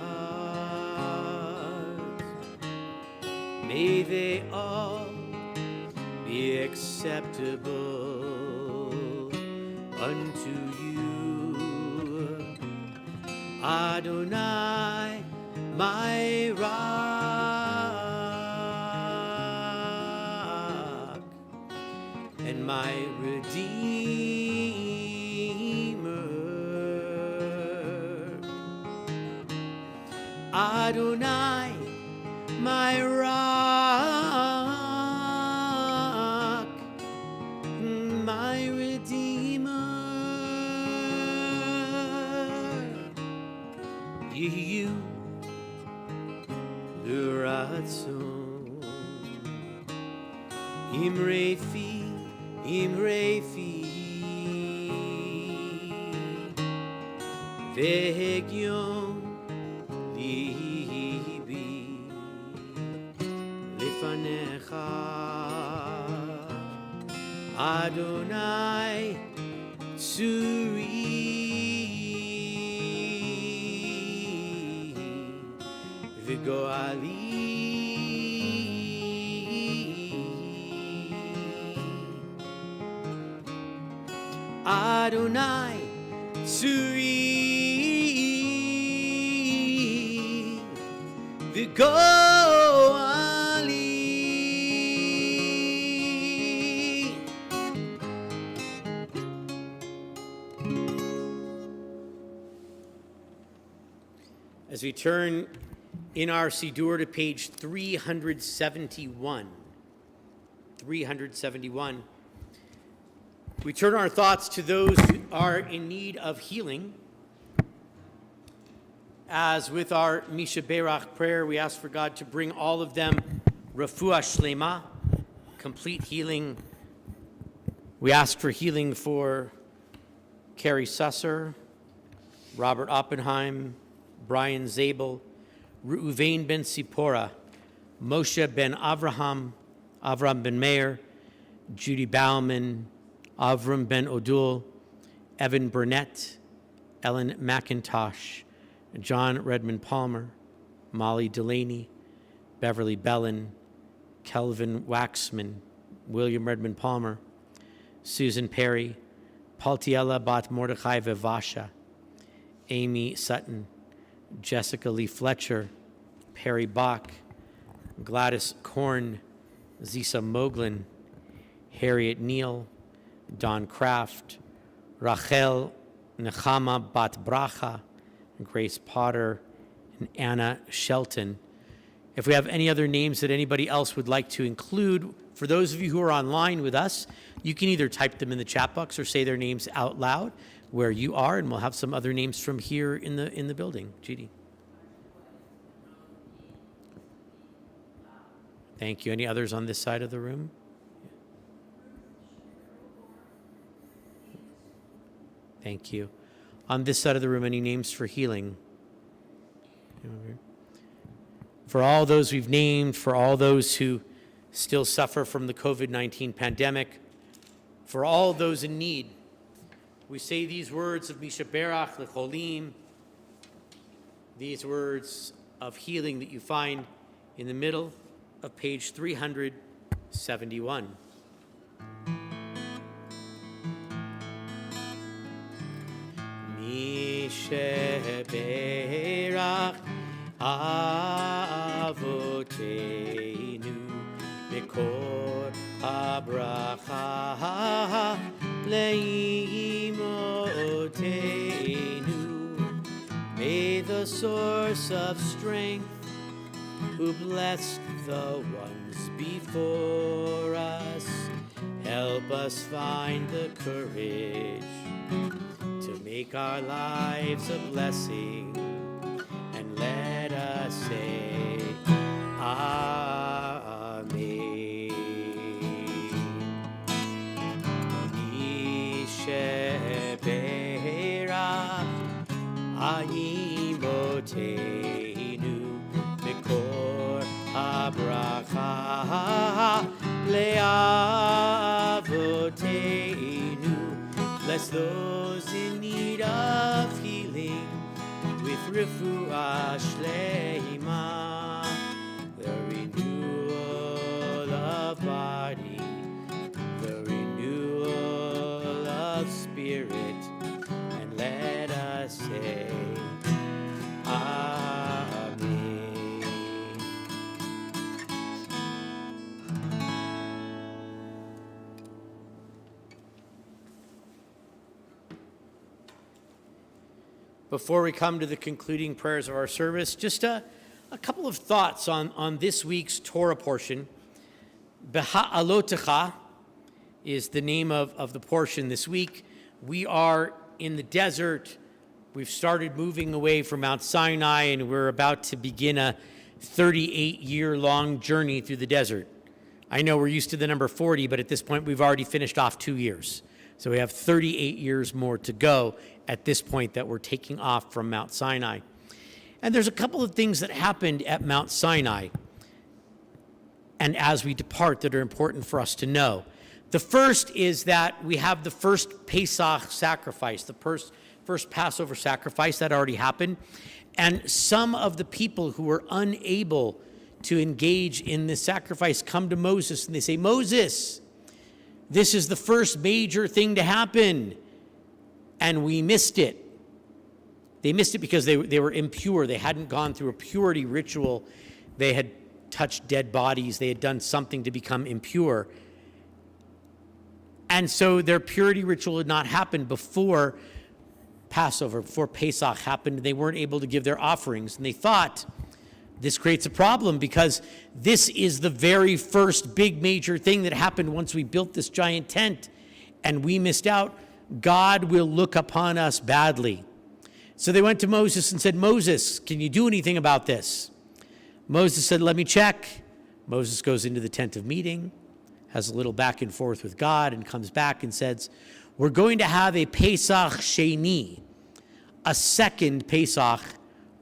may they all be acceptable unto you, Adonai, my rock and my Redeemer. Adonai, my rock, my Redeemer. You, l'ratzon, imrefi, ve'hegion libi lifanecha Adonai Tsuri V'goali Adonai Tsuri V'goali. As we turn in our Siddur to page 371, we turn our thoughts to those who are in need of healing. As with our Misha Berach prayer, we ask for God to bring all of them refuah shlema, complete healing. We ask for healing for Carrie Susser, Robert Oppenheim, Brian Zabel, Reuven ben Sipora, Moshe ben Avraham, Avram ben Meir, Judy Bauman, Avram ben Odul, Evan Burnett, Ellen McIntosh, John Redmond Palmer, Molly Delaney, Beverly Bellin, Kelvin Waxman, William Redmond Palmer, Susan Perry, Paltiela Bat Mordechai Vivasha, Amy Sutton, Jessica Lee Fletcher, Perry Bach, Gladys Korn, Zisa Moglin, Harriet Neal, Don Kraft, Rachel Nechama Bat Bracha, Grace Potter, and Anna Shelton. If we have any other names that anybody else would like to include, for those of you who are online with us, you can either type them in the chat box or say their names out loud where you are, and we'll have some other names from here in the building. GD. Thank you. Any others on this side of the room? Thank you. On this side of the room, any names for healing? For all those we've named, for all those who still suffer from the COVID-19 pandemic, for all those in need, we say these words of Misha Berach Lecholim, these words of healing that you find in the middle of page 371. Mi sheberach avoteinu mikor habracha leimotenu. May the source of strength, who blessed the ones before us, help us find the courage to make our lives a blessing, and let us say Amen. Isheberach Aimotenu Mikor Habracha Leavotenu. Bless those in need of healing with refuah shleima, the renewal of body, the renewal of spirit, and let us say Amen. Before we come to the concluding prayers of our service, just a couple of thoughts on this week's Torah portion. Beha'alotecha is the name of the portion this week. We are in the desert. We've started moving away from Mount Sinai, and we're about to begin a 38-year-long journey through the desert. I know we're used to the number 40, but at this point, we've already finished off 2 years. So we have 38 years more to go at this point that we're taking off from Mount Sinai. And there's a couple of things that happened at Mount Sinai and as we depart that are important for us to know. The first is that we have the first Pesach sacrifice, the first Passover sacrifice that already happened. And some of the people who were unable to engage in this sacrifice come to Moses and they say, Moses, this is the first major thing to happen, and we missed it. They missed it because they were impure. They hadn't gone through a purity ritual. They had touched dead bodies. They had done something to become impure. And so their purity ritual had not happened before Passover, before Pesach happened. They weren't able to give their offerings. And they thought, this creates a problem because this is the very first big major thing that happened once we built this giant tent and we missed out. God will look upon us badly. So they went to Moses and said, Moses, can you do anything about this? Moses said, let me check. Moses goes into the tent of meeting, has a little back and forth with God, and comes back and says, we're going to have a Pesach Sheni, a second Pesach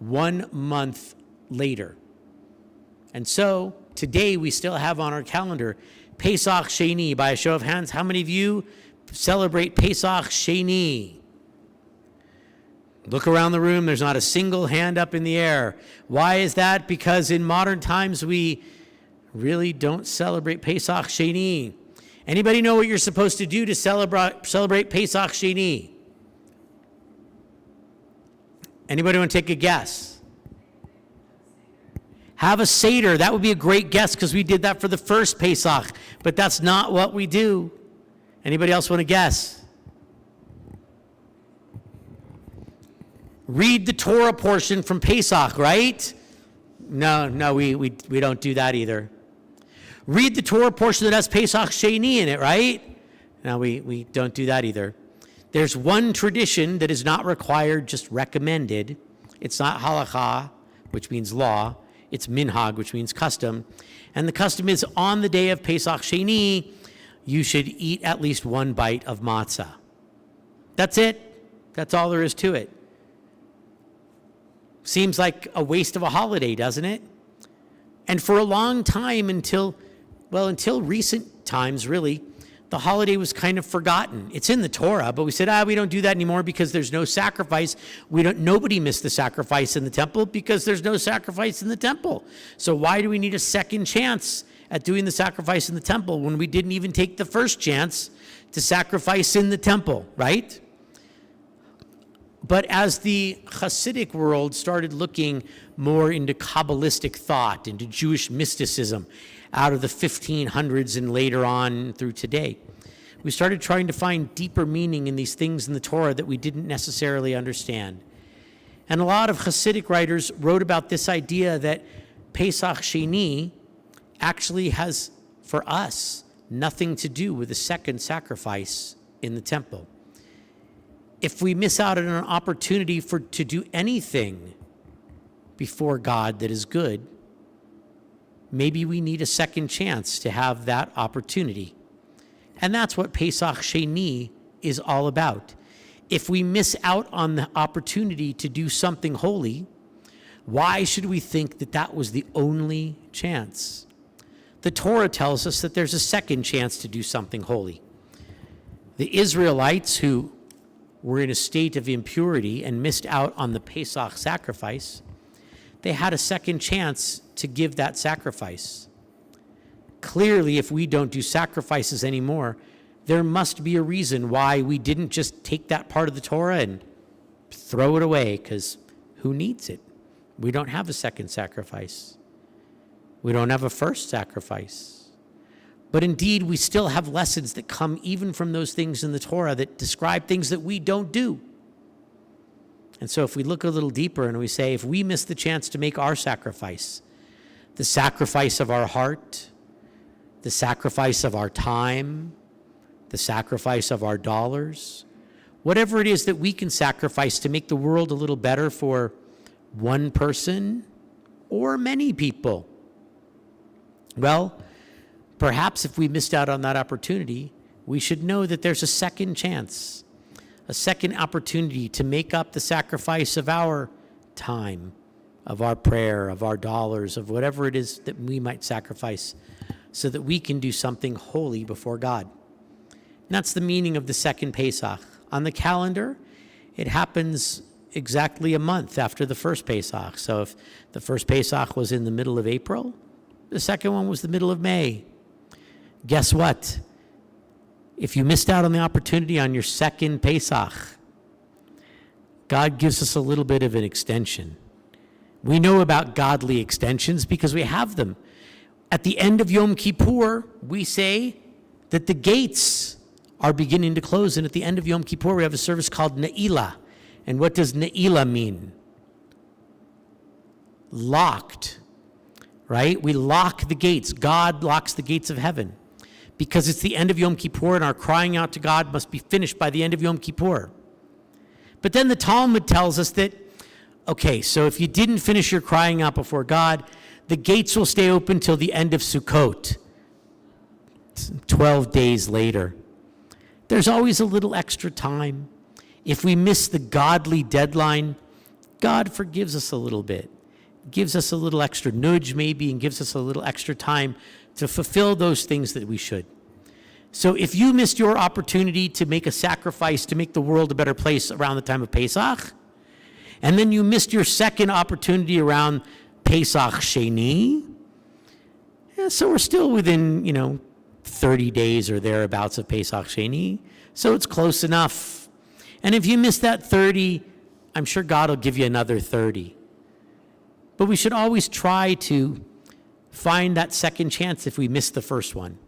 1 month later. And so today we still have on our calendar Pesach Sheni. By a show of hands, how many of you celebrate Pesach Sheni? Look around the room, there's not a single hand up in the air. Why is that? Because in modern times we really don't celebrate Pesach Sheni. Anybody know what you're supposed to do to celebrate Pesach Sheni? Anybody want to take a guess? Have a Seder. That would be a great guess because we did that for the first Pesach, but that's not what we do. Anybody else want to guess? Read the Torah portion from Pesach, right? No, we don't do that either. Read the Torah portion that has Pesach Sheni in it, right? No, we don't do that either. There's one tradition that is not required, just recommended. It's not halakha, which means law. It's minhag, which means custom. And the custom is on the day of Pesach Sheni, you should eat at least 1 bite of matzah. That's it. That's all there is to it. Seems like a waste of a holiday, doesn't it? And for a long time until recent times, really, the holiday was kind of forgotten. It's in the Torah, but we said, we don't do that anymore because there's no sacrifice. Nobody missed the sacrifice in the temple because there's no sacrifice in the temple. So why do we need a second chance at doing the sacrifice in the temple when we didn't even take the first chance to sacrifice in the temple, right? But as the Hasidic world started looking more into Kabbalistic thought, into Jewish mysticism, out of the 1500s and later on through today, we started trying to find deeper meaning in these things in the Torah that we didn't necessarily understand. And a lot of Hasidic writers wrote about this idea that Pesach Sheni actually has, for us, nothing to do with the second sacrifice in the temple. If we miss out on an opportunity to do anything before God that is good, maybe we need a second chance to have that opportunity. And that's what Pesach Sheni is all about. If we miss out on the opportunity to do something holy, why should we think that that was the only chance? The Torah tells us that there's a second chance to do something holy. The Israelites who were in a state of impurity and missed out on the Pesach sacrifice, they had a second chance to give that sacrifice. Clearly, if we don't do sacrifices anymore, there must be a reason why we didn't just take that part of the Torah and throw it away, because who needs it? We don't have a second sacrifice. We don't have a first sacrifice. But indeed, we still have lessons that come even from those things in the Torah that describe things that we don't do. And so if we look a little deeper and we say, if we miss the chance to make our sacrifice, the sacrifice of our heart, the sacrifice of our time, the sacrifice of our dollars, whatever it is that we can sacrifice to make the world a little better for one person or many people, well, perhaps if we missed out on that opportunity, we should know that there's a second chance, a second opportunity to make up the sacrifice of our time, of our prayer, of our dollars, of whatever it is that we might sacrifice so that we can do something holy before God. And that's the meaning of the second Pesach. On the calendar, it happens exactly a month after the first Pesach. So if the first Pesach was in the middle of April, the second one was the middle of May. Guess what? If you missed out on the opportunity on your second Pesach, God gives us a little bit of an extension. We know about godly extensions because we have them. At the end of Yom Kippur, we say that the gates are beginning to close. And at the end of Yom Kippur, we have a service called Ne'ilah. And what does Ne'ilah mean? Locked, right? We lock the gates. God locks the gates of heaven because it's the end of Yom Kippur and our crying out to God must be finished by the end of Yom Kippur. But then the Talmud tells us that, okay, so if you didn't finish your crying out before God, the gates will stay open till the end of Sukkot, 12 days later. There's always a little extra time. If we miss the godly deadline, God forgives us a little bit, gives us a little extra nudge maybe, and gives us a little extra time to fulfill those things that we should. So if you missed your opportunity to make a sacrifice to make the world a better place around the time of Pesach, and then you missed your second opportunity around Pesach Sheni, so we're still within, 30 days or thereabouts of Pesach Sheni, so it's close enough. And if you miss that 30, I'm sure God will give you another 30. But we should always try to find that second chance if we missed the first one,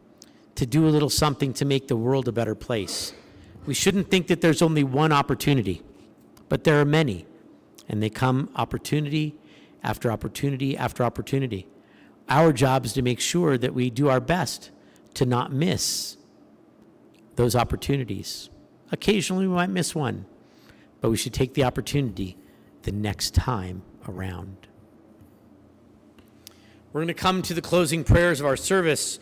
to do a little something to make the world a better place. We shouldn't think that there's only one opportunity, but there are many, and they come opportunity after opportunity after opportunity. Our job is to make sure that we do our best to not miss those opportunities. Occasionally we might miss one, but we should take the opportunity the next time around. We're going to come to the closing prayers of our service.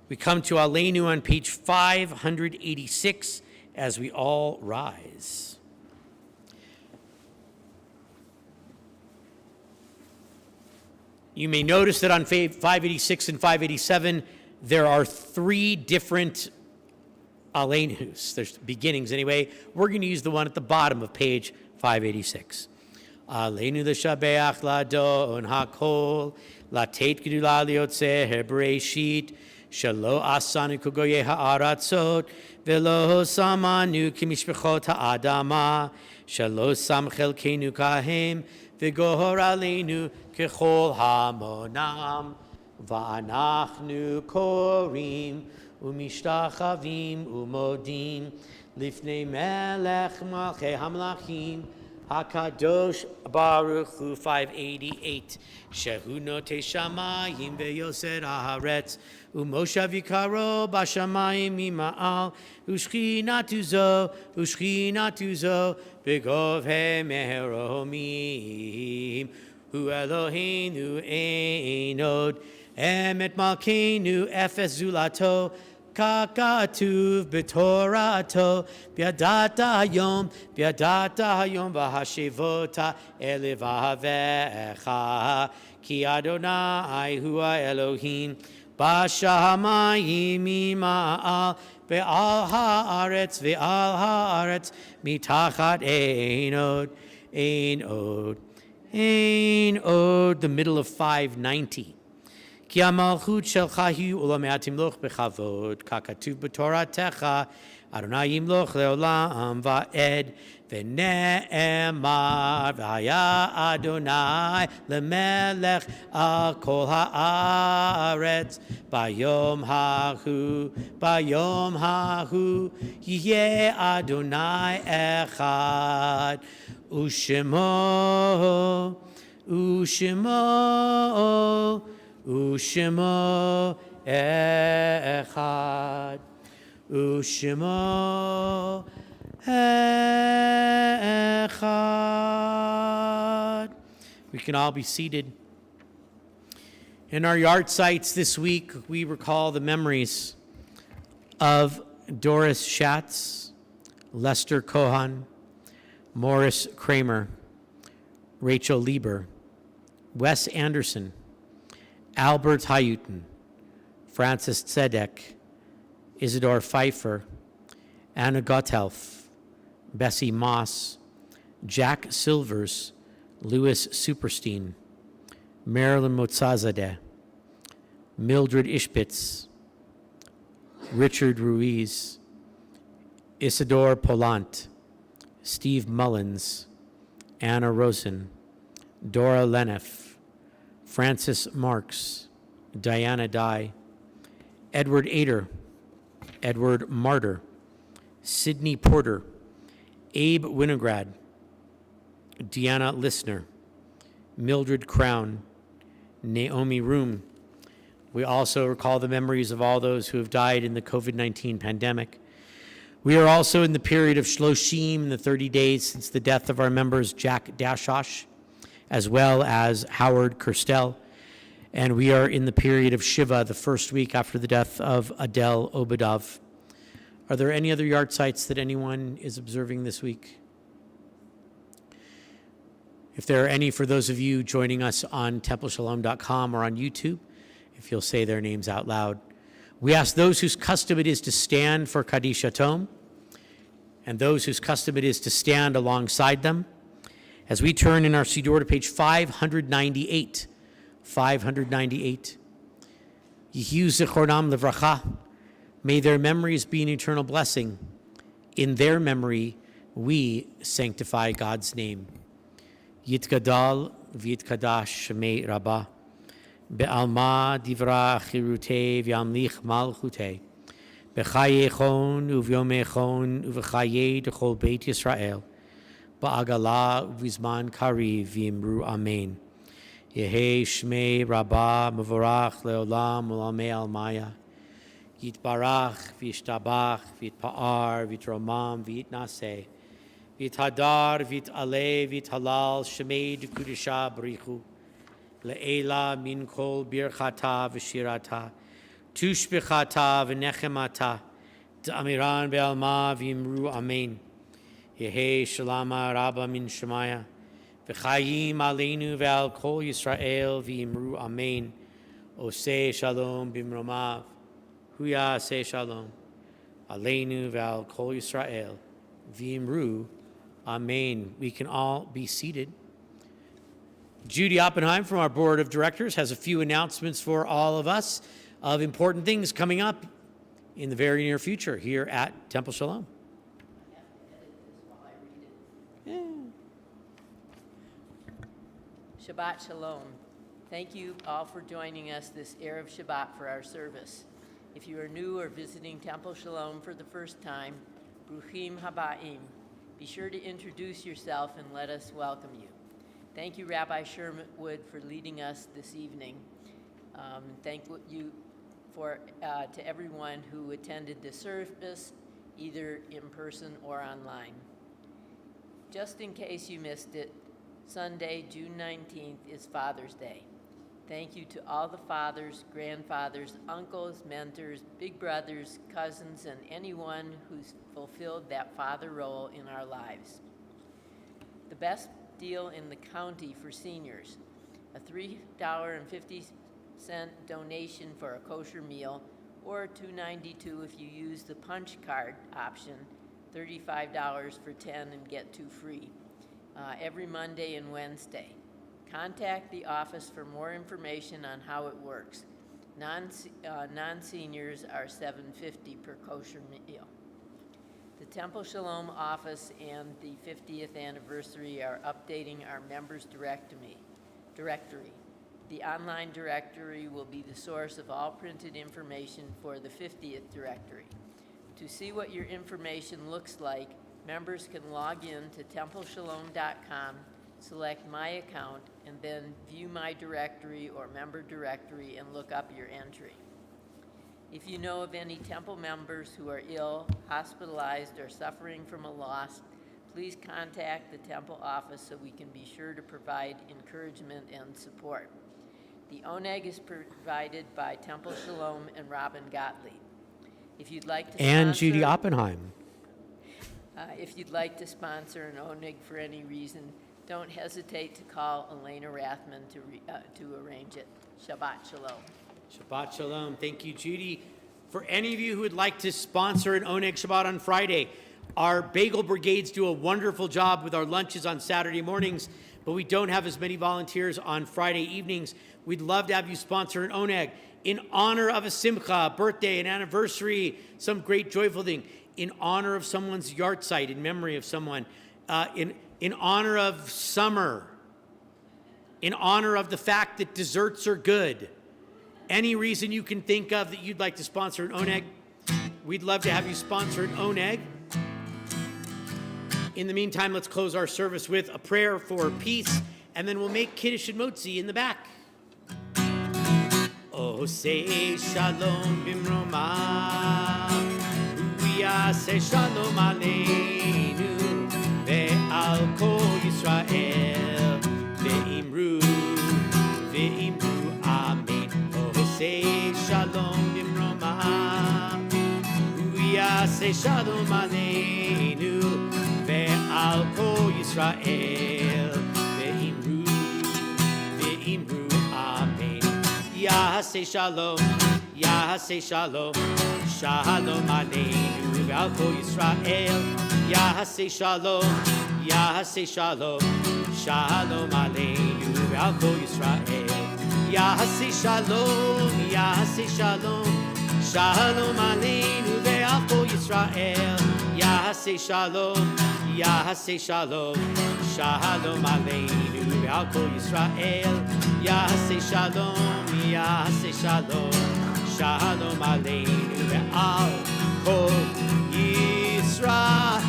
We come to Aleinu on page 586 as we all rise. You may notice that on 586 and 587, there are three different Alenus. There's beginnings anyway. We're going to use the one at the bottom of page 586. Alenu l'shabeach ladon hakol latet gedula liotzer bereshit shelo asanu kugoye ha'aratzot velo samanu kimishpechot ha'adama shelo sam chelkenu kahem v'gohor alenu kechol hamonam va'anachnu korim umishtachavim umodim lifnei melech malchei hamlachim HaKadosh Baruch Hu 588 Shehu Notei Shamayim Veyoser Haaretz Umoshav Yikaro Bashamayim Mima'al Ushchinatu Zo Begov Meheromim Hu Eloheinu Einod Emet Malkeinu Efes Zulato Kakatuv b'Torato biadata hayom v'hashevota elevavecha ki Adonai hua Elohim b'shamayim mima'al ve'al haaretz mitachat einod. The middle of 590. Ki amalchut shelcha hi ulamei timloch bechavod kakatuv b'toratecha Adonai yimloch leolam va'ed v'ne'emar v'haya Adonai lemelech al kol haaretz bayom hahu yeh Adonai echad ushemo Ushemo echad, Ushemo echad. We can all be seated. In our yard sites this week, we recall the memories of Doris Schatz, Lester Cohan, Morris Kramer, Rachel Lieber, Wes Anderson, Albert Hayuten, Francis Tzedek, Isidore Pfeiffer, Anna Gotthelf, Bessie Moss, Jack Silvers, Louis Superstein, Marilyn Motzazadeh, Mildred Ishbitz, Richard Ruiz, Isidore Polant, Steve Mullins, Anna Rosen, Dora Leneff, Francis Marks, Diana Dye, Edward Ader, Edward Martyr, Sidney Porter, Abe Winograd, Deanna Lissner, Mildred Crown, Naomi Room. We also recall the memories of all those who have died in the COVID-19 pandemic. We are also in the period of Shloshim, the 30 days since the death of our members Jack Dashosh, as well as Howard Kirstel. And we are in the period of Shiva, the first week after the death of Adele Obadov. Are there any other yard sites that anyone is observing this week? If there are any, for those of you joining us on templeshalom.com or on YouTube, if you'll say their names out loud. We ask those whose custom it is to stand for Kaddish Atom, and those whose custom it is to stand alongside them, as we turn in our Siddur to page 598. 598. Yehiu Zichronam Levracha. May their memories be an eternal blessing. In their memory, we sanctify God's name. Yitgadal v'yitkadash Shemei Rabbah. Be'alma divra chirutei v'yamlich malchutei. B'chayechon uvyomechon uv'chayei d'chol Beit Yisrael. Ba'agala uv'izman kari v'imru amen. Yehei Shmei Rabbah Mevorach Leolam Ulamei Almaya. Yitbarach v'yishtabach v'yitpa'ar v'yitromam v'yitnaseh. V'yithadar v'yit'aleh v'yithalal Shmei d'Kudisha B'richu. Le'ela min kol birchata v'shirata. Tushbechata v'nechemata. D'amiran be'alma v'yimru amen. Yehei Shalama Rabba min Shemaya. V'chayim aleinu ve'al kol Yisrael v'yimru amen. Oseh shalom b'mromav. Huya aseh shalom. Aleinu Val Kol Yisrael. V'imru. Amen. We can all be seated. Judy Oppenheim from our board of directors has a few announcements for all of us of important things coming up in the very near future here at Temple Shalom. Yeah. Shabbat Shalom. Thank you all for joining us this Erev Shabbat for our service. If you are new or visiting Temple Shalom for the first time, Bruchim Habaim. Be sure to introduce yourself and let us welcome you. Thank you, Rabbi Sherwood, for leading us this evening. Thank you to everyone who attended the service, either in person or online. Just in case you missed it, Sunday, June 19th is Father's Day. Thank you to all the fathers, grandfathers, uncles, mentors, big brothers, cousins, and anyone who's fulfilled that father role in our lives. The best deal in the county for seniors, a $3.50 donation for a kosher meal, or $2.92 if you use the punch card option, $35 for 10 and get 2 free, every Monday and Wednesday. Contact the office for more information on how it works. Non-seniors are $7.50 per kosher meal. The Temple Shalom office and the 50th anniversary are updating our members directory. The online directory will be the source of all printed information for the 50th directory. To see what your information looks like, members can log in to templeshalom.com, select My Account, and then view My Directory or Member Directory and look up your entry. If you know of any Temple members who are ill, hospitalized, or suffering from a loss, please contact the Temple office so we can be sure to provide encouragement and support. The oneg is provided by Temple Shalom and Robin Gottlieb. If you'd like to and Judy Oppenheim. If you'd like to sponsor an oneg for any reason, don't hesitate to call Elena Rathman to arrange it. Shabbat Shalom. Shabbat Shalom. Thank you, Judy. For any of you who would like to sponsor an Oneg Shabbat on Friday, our bagel brigades do a wonderful job with our lunches on Saturday mornings, but we don't have as many volunteers on Friday evenings. We'd love to have you sponsor an Oneg in honor of a simcha, birthday, an anniversary, some great joyful thing, in honor of someone's yahrzeit, in memory of someone, in honor of summer, in honor of the fact that desserts are good. Any reason you can think of that you'd like to sponsor an oneg, we'd love to have you sponsor an oneg. In the meantime, let's close our service with a prayer for peace, and then we'll make Kiddush and Motzi in the back. Oh, say shalom bimroma, say shalom aleinu, ve'al kol Yisrael, ve'imru, amen. Oh, say shalom bimroma, say shalom aleinu, ve'al kol Yisrael, ve'imru, amen. Yaseh shalom, shalom aleinu ve'al kol Yisrael. Yaseh shalom, shalom aleinu ve'al kol Yisrael. Yaseh shalom, shalom aleinu ve'al kol Yisrael. Yaseh shalom, shalom aleinu ve'al kol Yisrael. Yaseh shalom, shalom aleinu ve'al kol Yisrael.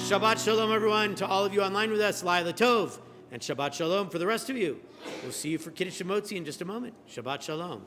Shabbat shalom, everyone. To all of you online with us, Laila Tov, and Shabbat shalom for the rest of you. We'll see you for Kiddush and Motzi in just a moment. Shabbat shalom.